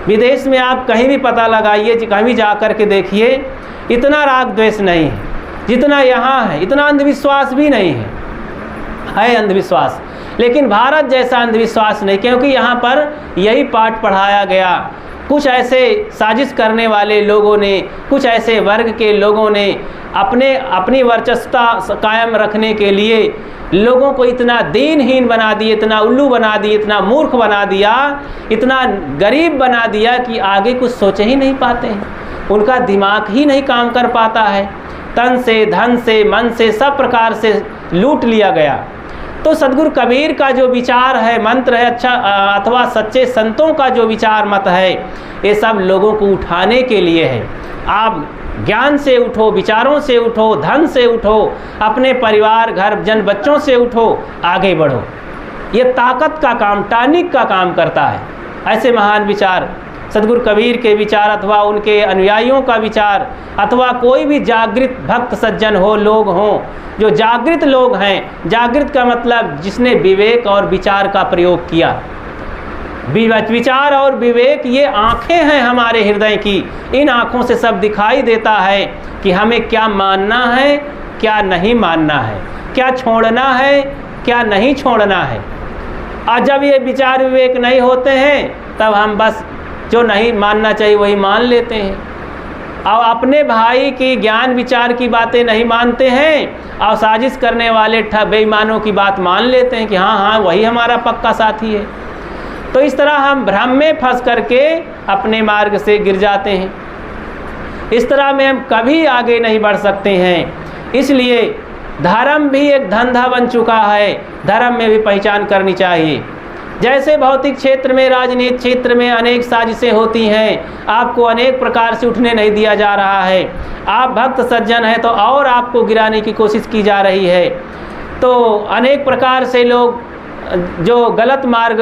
विदेश में आप कहीं भी पता लगाइए, कहीं भी जा कर के देखिए, इतना राग द्वेष नहीं है जितना यहाँ है। इतना अंधविश्वास भी नहीं है अंधविश्वास, लेकिन भारत जैसा अंधविश्वास नहीं, क्योंकि यहाँ पर यही पाठ पढ़ाया गया। कुछ ऐसे साजिश करने वाले लोगों ने, कुछ ऐसे वर्ग के लोगों ने अपनी वर्चस्वता कायम रखने के लिए लोगों को इतना दीनहीन बना दिया, इतना उल्लू बना दिया, इतना मूर्ख बना दिया, इतना गरीब बना दिया कि आगे कुछ सोच ही नहीं पाते हैं। उनका दिमाग ही नहीं काम कर पाता है। तन से, धन से, मन से, सब प्रकार से लूट लिया गया। तो सद्गुरु कबीर का जो विचार है, मंत्र है, अच्छा अथवा सच्चे संतों का जो विचार मत है, ये सब लोगों को उठाने के लिए है। आप ज्ञान से उठो, विचारों से उठो, धन से उठो, अपने परिवार, घर, जन, बच्चों से उठो, आगे बढ़ो। ये ताकत का काम, टानिक का काम करता है। ऐसे महान विचार, सद्गुरु कबीर के विचार अथवा उनके अनुयायियों का विचार, अथवा कोई भी जागृत भक्त सज्जन हो, लोग हों, जो जागृत लोग हैं। जागृत का मतलब जिसने विवेक और विचार का प्रयोग किया। विचार और विवेक ये आँखें हैं हमारे हृदय की। इन आँखों से सब दिखाई देता है कि हमें क्या मानना है, क्या नहीं मानना है, क्या छोड़ना है, क्या नहीं छोड़ना है। और जब ये विचार विवेक नहीं होते हैं, तब हम बस जो नहीं मानना चाहिए वही मान लेते हैं, और अपने भाई की ज्ञान विचार की बातें नहीं मानते हैं, और साजिश करने वाले बेईमानों की बात मान लेते हैं कि हाँ हाँ वही हमारा पक्का साथी है। तो इस तरह हम भ्रम में फंस करके अपने मार्ग से गिर जाते हैं। इस तरह में हम कभी आगे नहीं बढ़ सकते हैं। इसलिए धर्म भी एक धंधा बन चुका है। धर्म में भी पहचान करनी चाहिए। जैसे भौतिक क्षेत्र में, राजनीतिक क्षेत्र में अनेक साजिशें होती हैं, आपको अनेक प्रकार से उठने नहीं दिया जा रहा है। आप भक्त सज्जन हैं तो और आपको गिराने की कोशिश की जा रही है। तो अनेक प्रकार से लोग जो गलत मार्ग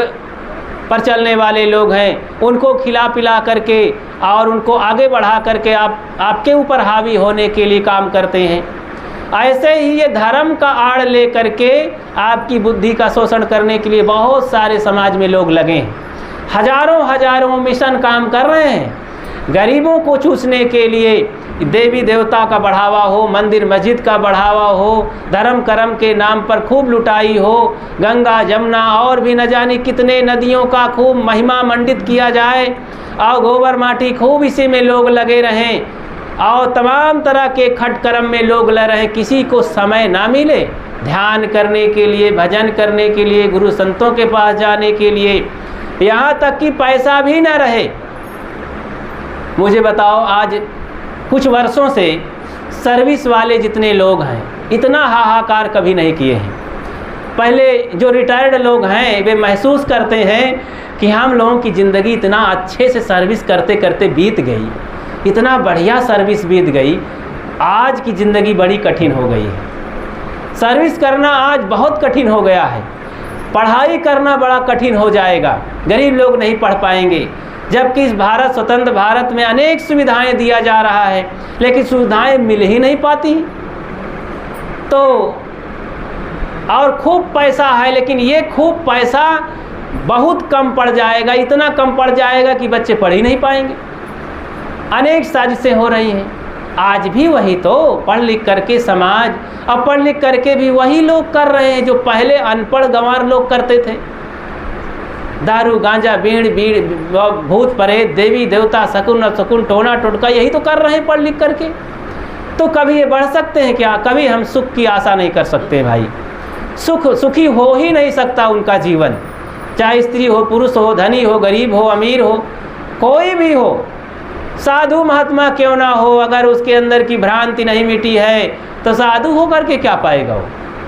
पर चलने वाले लोग हैं, उनको खिला पिला करके और उनको आगे बढ़ा करके आपके ऊपर हावी होने के लिए काम करते हैं। ऐसे ही ये धर्म का आड़ ले करके आपकी बुद्धि का शोषण करने के लिए बहुत सारे समाज में लोग लगे हैं। हजारों हजारों मिशन काम कर रहे हैं गरीबों को चूसने के लिए। देवी देवता का बढ़ावा हो, मंदिर मस्जिद का बढ़ावा हो, धर्म कर्म के नाम पर खूब लुटाई हो, गंगा जमुना और भी न जाने कितने नदियों का खूब महिमा मंडित किया जाए, और गोबर माटी खूब इसी में लोग लगे रहें, और तमाम तरह के खटकर्म में लोग लग रहे हैं। किसी को समय ना मिले ध्यान करने के लिए, भजन करने के लिए, गुरु संतों के पास जाने के लिए, यहाँ तक कि पैसा भी ना रहे। मुझे बताओ, आज कुछ वर्षों से सर्विस वाले जितने लोग हैं, इतना हाहाकार कभी नहीं किए हैं। पहले जो रिटायर्ड लोग हैं वे महसूस करते हैं कि हम लोगों की ज़िंदगी इतना अच्छे से सर्विस करते करते बीत गई, इतना बढ़िया सर्विस बीत गई। आज की ज़िंदगी बड़ी कठिन हो गई है। सर्विस करना आज बहुत कठिन हो गया है। पढ़ाई करना बड़ा कठिन हो जाएगा। गरीब लोग नहीं पढ़ पाएंगे, जबकि इस भारत, स्वतंत्र भारत में अनेक सुविधाएं दिया जा रहा है, लेकिन सुविधाएं मिल ही नहीं पाती। तो और खूब पैसा है, लेकिन ये खूब पैसा बहुत कम पड़ जाएगा, इतना कम पड़ जाएगा कि बच्चे पढ़ ही नहीं पाएंगे। अनेक साजिशें हो रही हैं। आज भी वही तो पढ़ लिख करके समाज, अब पढ़ लिख करके भी वही लोग कर रहे हैं जो पहले अनपढ़ गंवार लोग करते थे। दारू, गांजा, बीड़, भूत प्रेत, देवी देवता, शकुन शकुन, टोना टोटका, यही तो कर रहे हैं पढ़ लिख करके। तो कभी ये बढ़ सकते हैं क्या? कभी हम सुख की आशा नहीं कर सकते भाई। सुखी हो ही नहीं सकता उनका जीवन, चाहे स्त्री हो, पुरुष हो, धनी हो, गरीब हो, अमीर हो, कोई भी हो, साधु महात्मा क्यों ना हो, अगर उसके अंदर की भ्रांति नहीं मिटी है तो साधु हो करके क्या पाएगा? वो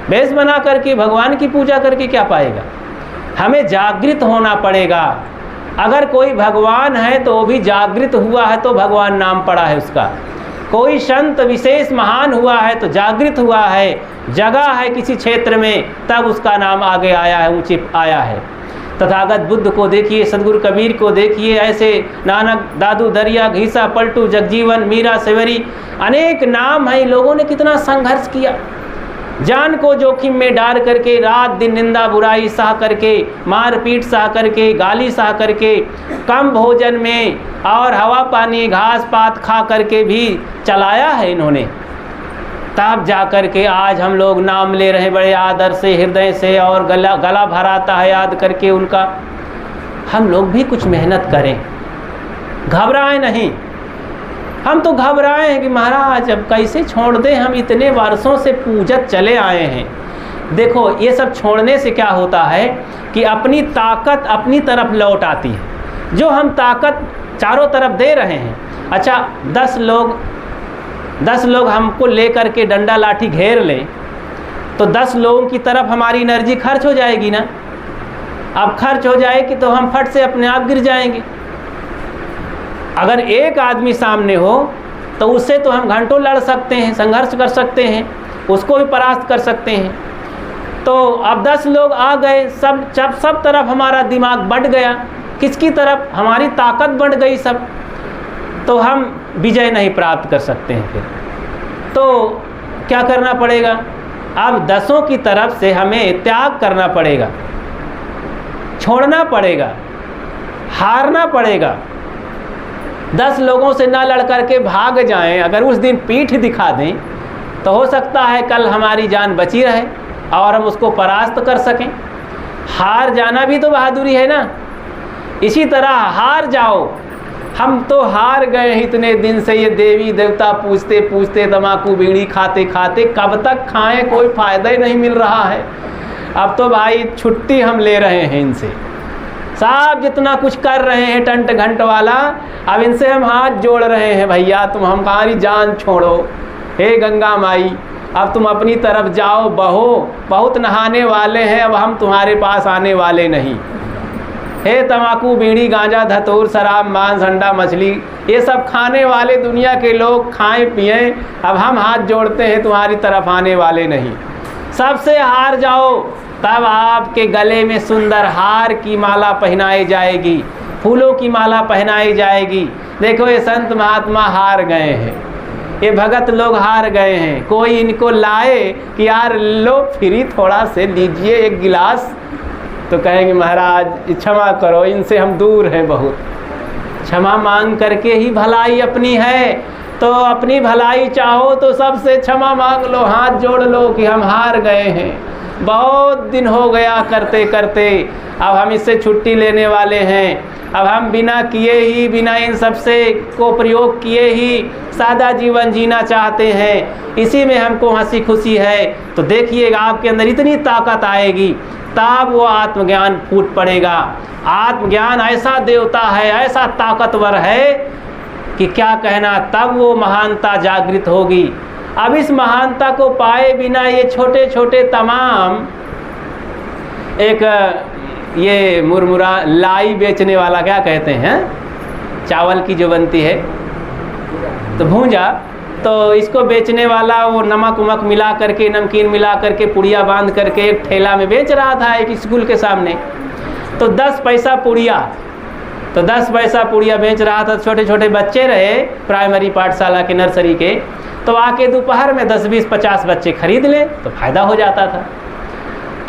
वेश बना करके भगवान की पूजा करके क्या पाएगा? हमें जागृत होना पड़ेगा। अगर कोई भगवान है तो वो भी जागृत हुआ है तो भगवान नाम पड़ा है उसका। कोई संत विशेष महान हुआ है तो जागृत हुआ है, जगह है किसी क्षेत्र में, तब उसका नाम आगे आया है, ऊंचे आया है। तथागत बुद्ध को देखिए, सदगुरु कबीर को देखिए, ऐसे नानक, दादू दरिया, घीसा, पलटू, जगजीवन, मीरा, सेवरी, अनेक नाम हैं। लोगों ने कितना संघर्ष किया, जान को जोखिम में डाल करके, रात दिन निंदा बुराई सह करके, मारपीट सह करके, गाली सह करके, कम भोजन में और हवा पानी घास पात खा करके भी चलाया है इन्होंने। तब जा कर के आज हम लोग नाम ले रहे बड़े आदर से, हृदय से, और गला भराता है याद करके उनका। हम लोग भी कुछ मेहनत करें, घबराएं नहीं। हम तो घबराए हैं कि महाराज अब कैसे छोड़ दें, हम इतने वर्षों से पूजत चले आए हैं। देखो ये सब छोड़ने से क्या होता है कि अपनी ताकत अपनी तरफ लौट आती है। जो हम ताकत चारों तरफ दे रहे हैं, अच्छा 10 लोग हमको लेकर के डंडा लाठी घेर लें तो 10 लोगों की तरफ हमारी एनर्जी खर्च हो जाएगी ना। अब खर्च हो जाएगी तो हम फट से अपने आप गिर जाएंगे। अगर एक आदमी सामने हो तो उससे तो हम घंटों लड़ सकते हैं, संघर्ष कर सकते हैं, उसको भी परास्त कर सकते हैं। तो अब 10 लोग आ गए, सब तरफ हमारा दिमाग बढ़ गया, किसकी तरफ, हमारी ताकत बढ़ गई सब, तो हम विजय नहीं प्राप्त कर सकते हैं। फिर तो क्या करना पड़ेगा, अब 10 की तरफ से हमें त्याग करना पड़ेगा, छोड़ना पड़ेगा, हारना पड़ेगा। 10 लोगों से ना लड़ करके भाग जाएं, अगर उस दिन पीठ दिखा दें तो हो सकता है कल हमारी जान बची रहे और हम उसको परास्त कर सकें। हार जाना भी तो बहादुरी है ना। इसी तरह हार जाओ, हम तो हार गए इतने दिन से, ये देवी देवता पूजते पूजते, तम्बाकू बीड़ी खाते खाते, कब तक खाएं, कोई फ़ायदा ही नहीं मिल रहा है। अब तो भाई छुट्टी हम ले रहे हैं इनसे, साहब जितना कुछ कर रहे हैं टंट घंट वाला, अब इनसे हम हाथ जोड़ रहे हैं, भैया तुम हमारी जान छोड़ो, हे गंगा माई अब तुम अपनी तरफ जाओ, बहो, बहुत नहाने वाले हैं, अब हम तुम्हारे पास आने वाले नहीं। हे तम्बाकू बीड़ी गांजा धतूर शराब मांस अंडा मछली ये सब खाने वाले दुनिया के लोग खाएं पिएं, अब हम हाथ जोड़ते हैं, तुम्हारी तरफ आने वाले नहीं। सबसे हार जाओ, तब आपके गले में सुंदर हार की माला पहनाई जाएगी, फूलों की माला पहनाई जाएगी। देखो ये संत महात्मा हार गए हैं, ये भगत लोग हार गए हैं। कोई इनको लाए कि यार लो फ्री थोड़ा से लीजिए एक गिलास, तो कहेंगे महाराज क्षमा करो, इनसे हम दूर हैं बहुत। क्षमा मांग करके ही भलाई अपनी है, तो अपनी भलाई चाहो तो सबसे क्षमा मांग लो, हाथ जोड़ लो कि हम हार गए हैं, बहुत दिन हो गया करते करते, अब हम इससे छुट्टी लेने वाले हैं। अब हम बिना किए ही, बिना इन सब से को प्रयोग किए ही सादा जीवन जीना चाहते हैं, इसी में हमको हंसी खुशी है। तो देखिएगा आपके अंदर इतनी ताकत आएगी, तब वो आत्मज्ञान फूट पड़ेगा। आत्मज्ञान ऐसा देवता है, ऐसा ताकतवर है कि क्या कहना, तब वो महानता जागृत होगी। अब इस महानता को पाए बिना ये छोटे छोटे तमाम, एक ये मुरमुरा लाई बेचने वाला, क्या कहते हैं, चावल की जो बनती है तो भूंजा, तो इसको बेचने वाला वो नमक उमक मिला करके, नमकीन मिला करके, पुड़िया बांध करके एक ठेला में बेच रहा था एक स्कूल के सामने। तो 10 पैसा पुड़िया, तो 10 पैसा पुड़िया बेच रहा था। छोटे छोटे बच्चे रहे प्राइमरी पाठशाला के, नर्सरी के, तो आके दोपहर में 10, 20, 50 बच्चे खरीद लें तो फ़ायदा हो जाता था।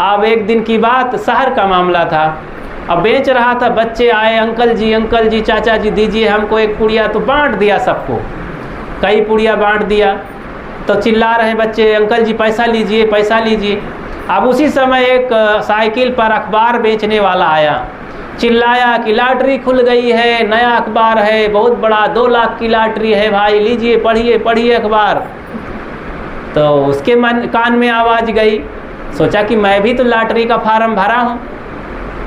अब एक दिन की बात, शहर का मामला था, अब बेच रहा था, बच्चे आए, अंकल जी चाचा जी दीजिए हमको एक पुड़िया, तो बांट दिया सबको, कई पुड़िया बांट दिया। तो चिल्ला रहे बच्चे, अंकल जी पैसा लीजिए पैसा लीजिए। अब उसी समय एक साइकिल पर अखबार बेचने वाला आया, चिल्लाया कि लॉटरी खुल गई है, नया अखबार है, बहुत बड़ा, 2 लाख की लॉटरी है भाई, लीजिए पढ़िए पढ़िए अखबार। तो उसके कान में आवाज़ गई, सोचा कि मैं भी तो लॉटरी का फार्म भरा हूँ,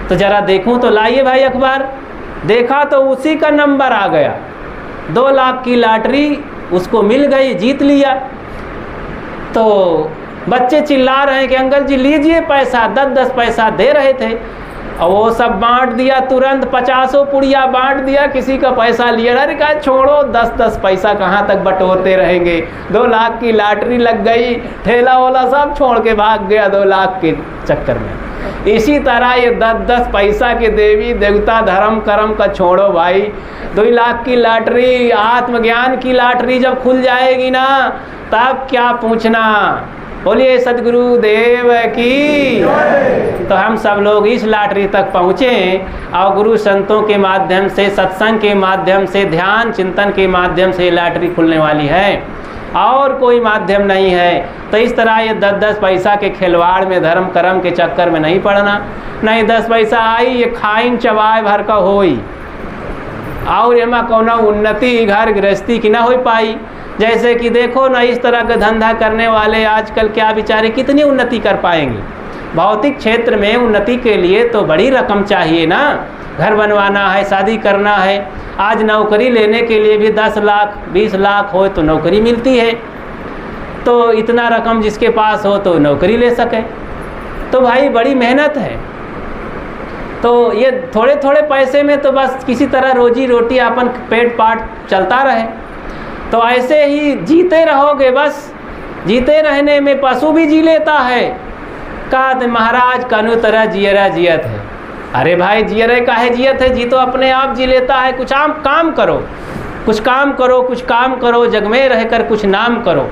तो ज़रा देखूँ, तो लाइए भाई अखबार। देखा तो उसी का नंबर आ गया, 2 लाख की लॉटरी उसको मिल गई, जीत लिया। तो बच्चे चिल्ला रहे हैं कि अंकल जी लीजिए पैसा, 10-10 पैसा दे रहे थे, और वो सब बांट दिया तुरंत, 50 पुड़िया बांट दिया, किसी का पैसा लिया। अरे कहा छोड़ो, 10-10 पैसा कहाँ तक बटोरते रहेंगे, 2 लाख की लॉटरी लग गई, ठेला वाला सब छोड़ के भाग गया 2 लाख के चक्कर में। इसी तरह ये 10-10 पैसा के देवी देवता धर्म कर्म का छोड़ो भाई। 2 लाख की लॉटरी, आत्मज्ञान की लॉटरी जब खुल जाएगी ना, तब क्या पूछना। बोलिए सदगुरु देव की। तो हम सब लोग इस लॉटरी तक पहुँचें और गुरु संतों के माध्यम से, सत्संग के माध्यम से, ध्यान चिंतन के माध्यम से लॉटरी खुलने वाली है और कोई माध्यम नहीं है। तो इस तरह ये 10-10 पैसा के खिलवाड़ में, धर्म कर्म के चक्कर में नहीं पड़ना। नहीं 10 पैसा आई ये खाइन चबाए भर का होई और एमा कौना उन्नति घर गृहस्थी की ना हो पाई। जैसे कि देखो ना, इस तरह का धंधा करने वाले आजकल क्या बेचारे कितनी उन्नति कर पाएंगे। भौतिक क्षेत्र में उन्नति के लिए तो बड़ी रकम चाहिए ना, घर बनवाना है, शादी करना है। आज नौकरी लेने के लिए भी 10 लाख 20 लाख हो तो नौकरी मिलती है। तो इतना रकम जिसके पास हो तो नौकरी ले सके। तो भाई बड़ी मेहनत है। तो ये थोड़े थोड़े पैसे में तो बस किसी तरह रोजी रोटी अपन पेट पाट चलता रहे। तो ऐसे ही जीते रहोगे, बस जीते रहने में पशु भी जी लेता है। कहा महाराज कानू तरह जियरा जियत है। अरे भाई जियरे काहे जियत है, जी तो अपने आप जी लेता है। कुछ काम करो, कुछ काम करो, कुछ काम करो, जग में रहकर कुछ नाम करो।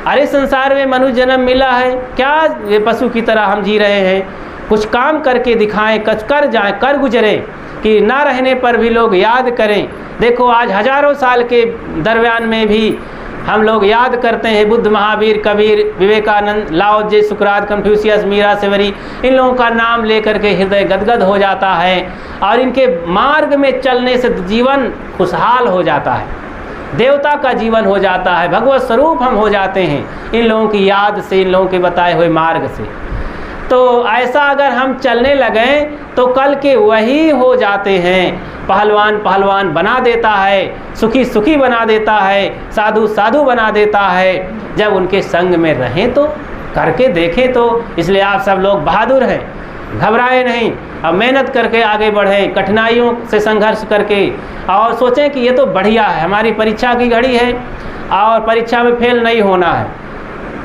अरे संसार में मनुष्य जन्म मिला है, क्या ये पशु की तरह हम जी रहे हैं। कुछ काम करके दिखाएं, कर जाएं, कर गुजरें कि ना रहने पर भी लोग याद करें। देखो आज हजारों साल के दरमियान में भी हम लोग याद करते हैं बुद्ध, महावीर, कबीर, विवेकानंद, लाओ जे, सुकरात, कन्फ्यूशियस, मीरा, सेवरी, इन लोगों का नाम लेकर के हृदय गदगद हो जाता है और इनके मार्ग में चलने से जीवन खुशहाल हो जाता है, देवता का जीवन हो जाता है, भगवत स्वरूप हम हो जाते हैं इन लोगों की याद से, इन लोगों के बताए हुए मार्ग से। तो ऐसा अगर हम चलने लगें तो कल के वही हो जाते हैं। पहलवान पहलवान बना देता है, सुखी सुखी बना देता है, साधु साधु बना देता है, जब उनके संग में रहें तो, करके देखें तो। इसलिए आप सब लोग बहादुर हैं, घबराए नहीं, अब मेहनत करके आगे बढ़ें, कठिनाइयों से संघर्ष करके, और सोचें कि ये तो बढ़िया है, हमारी परीक्षा की घड़ी है और परीक्षा में फेल नहीं होना है।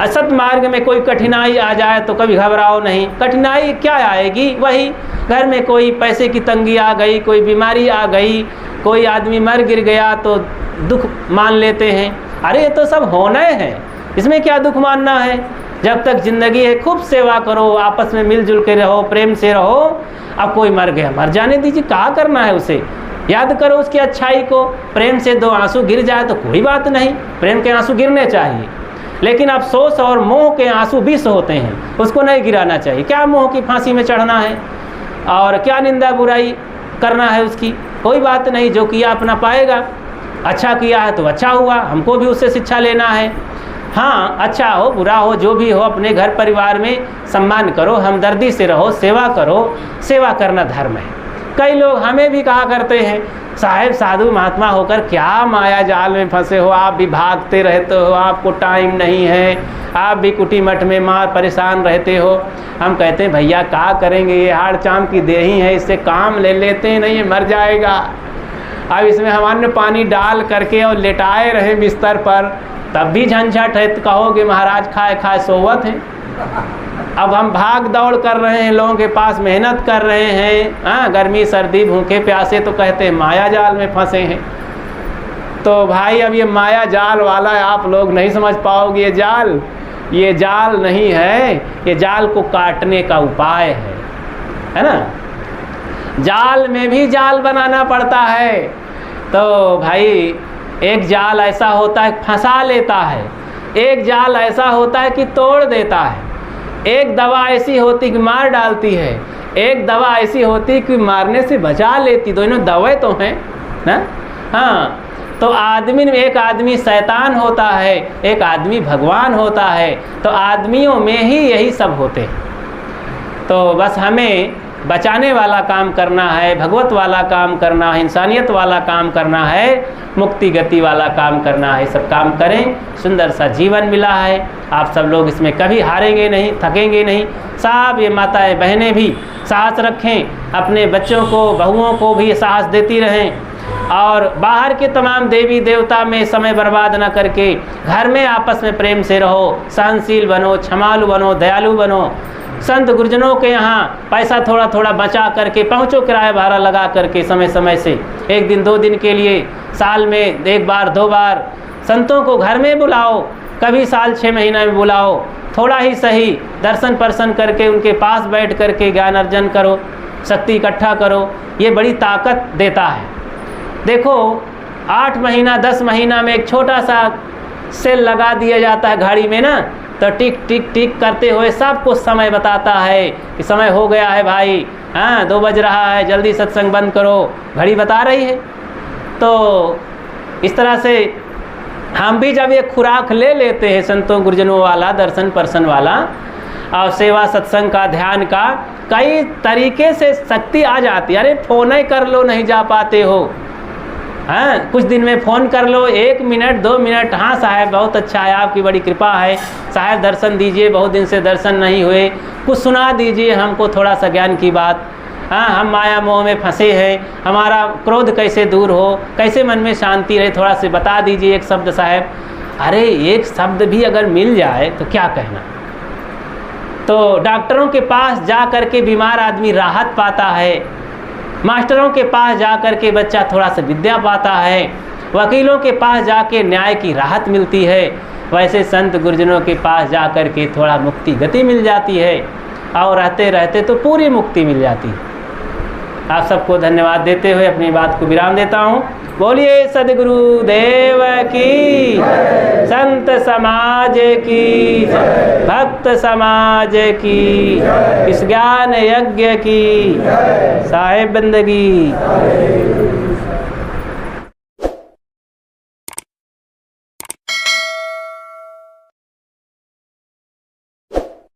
असत मार्ग में कोई कठिनाई आ जाए तो कभी घबराओ नहीं। कठिनाई क्या आएगी, वही घर में कोई पैसे की तंगी आ गई, कोई बीमारी आ गई, कोई आदमी मर गिर गया तो दुख मान लेते हैं। अरे ये तो सब होना है, इसमें क्या दुख मानना है। जब तक ज़िंदगी है खूब सेवा करो, आपस में मिलजुल के रहो, प्रेम से रहो। अब कोई मर गया, मर जाने दीजिए, क्या करना है उसे, याद करो उसकी अच्छाई को। प्रेम से 2 आंसू गिर जाए तो कोई बात नहीं, प्रेम के आंसू गिरने चाहिए, लेकिन अफसोस और मोह के आंसू विष होते हैं, उसको नहीं गिराना चाहिए। क्या मोह की फांसी में चढ़ना है और क्या निंदा बुराई करना है उसकी, कोई बात नहीं। जो किया अपना पाएगा, अच्छा किया है तो अच्छा हुआ, हमको भी उससे शिक्षा लेना है। हाँ, अच्छा हो बुरा हो जो भी हो, अपने घर परिवार में सम्मान करो, हमदर्दी से रहो, सेवा करो, सेवा करना धर्म है। कई लोग हमें भी कहा करते हैं, साहेब साधु महात्मा होकर क्या माया जाल में फंसे हो, आप भी भागते रहते हो, आपको टाइम नहीं है, आप भी कुटी मठ में मार परेशान रहते हो। हम कहते हैं भैया क्या करेंगे, ये हाड़ चाम की देही है, इससे काम ले लेते हैं, नहीं ये मर जाएगा। अब इसमें हम अन्न पानी डाल करके और लेटाए रहे बिस्तर पर, तब भी झंझट है, तो कहोगे महाराज खाए खाए सोवत है। अब हम भाग दौड़ कर रहे हैं, लोगों के पास मेहनत कर रहे हैं, हाँ, गर्मी सर्दी भूखे प्यासे, तो कहते हैं माया जाल में फंसे हैं। तो भाई अब ये माया जाल वाला आप लोग नहीं समझ पाओगे। ये जाल नहीं है, ये जाल को काटने का उपाय है ना। जाल में भी जाल बनाना पड़ता है। तो भाई एक जाल ऐसा होता है फंसा लेता है, एक जाल ऐसा होता है कि तोड़ देता है, एक दवा ऐसी होती कि मार डालती है, एक दवा ऐसी होती कि मारने से बचा लेती। दोनों दवाएं तो हैं ना। हाँ, तो आदमी में एक आदमी शैतान होता है, एक आदमी भगवान होता है। तो आदमियों में ही यही सब होते हैं। तो बस हमें बचाने वाला काम करना है, भगवत वाला काम करना है, इंसानियत वाला काम करना है, मुक्ति गति वाला काम करना है। सब काम करें, सुंदर सा जीवन मिला है। आप सब लोग इसमें कभी हारेंगे नहीं, थकेंगे नहीं। सब ये माताएं बहनें भी साहस रखें, अपने बच्चों को बहुओं को भी साहस देती रहें। और बाहर के तमाम देवी देवता में समय बर्बाद न करके घर में आपस में प्रेम से रहो, सहनशील बनो, क्षमालु बनो, दयालु बनो। संत गुरुजनों के यहाँ पैसा थोड़ा थोड़ा बचा करके पहुँचो, किराया भाड़ा लगा करके समय समय से 1 दिन 2 दिन के लिए, साल में 1 बार 2 बार संतों को घर में बुलाओ, कभी साल 6 महीना में बुलाओ, थोड़ा ही सही दर्शन पर्शन करके उनके पास बैठ करके ज्ञान अर्जन करो, शक्ति इकट्ठा करो। ये बड़ी ताकत देता है। देखो 8 महीना 10 महीना में एक छोटा सा सेल लगा दिया जाता है घड़ी में ना, तो टिक टिक टिक करते हुए सब कुछ समय बताता है कि समय हो गया है भाई, हाँ 2 बज रहा है, जल्दी सत्संग बंद करो, घड़ी बता रही है। तो इस तरह से हम भी जब ये खुराक ले लेते हैं संतों गुरुजनों वाला, दर्शन पर्सन वाला और सेवा सत्संग का, ध्यान का, कई तरीके से शक्ति आ जाती है। अरे फ़ोन ही कर लो, नहीं जा पाते हो, हाँ कुछ दिन में फ़ोन कर लो, 1 मिनट 2 मिनट, हाँ साहब बहुत अच्छा है, आपकी बड़ी कृपा है साहब, दर्शन दीजिए, बहुत दिन से दर्शन नहीं हुए, कुछ सुना दीजिए हमको थोड़ा सा ज्ञान की बात, हाँ हम माया मोह में फंसे हैं, हमारा क्रोध कैसे दूर हो, कैसे मन में शांति रहे, थोड़ा से बता दीजिए एक शब्द साहब। अरे एक शब्द भी अगर मिल जाए तो क्या कहना। तो डॉक्टरों के पास जा कर के बीमार आदमी राहत पाता है, मास्टरों के पास जा कर के बच्चा थोड़ा सा विद्या पाता है, वकीलों के पास जाके न्याय की राहत मिलती है, वैसे संत गुरुजनों के पास जा कर के थोड़ा मुक्ति गति मिल जाती है और रहते रहते तो पूरी मुक्ति मिल जाती है। आप सबको धन्यवाद देते हुए अपनी बात को विराम देता हूँ। बोलिए सद्गुरु देव की, संत समाज की, भक्त समाज की, इस ज्ञान यज्ञ की, साहेब बंदगी।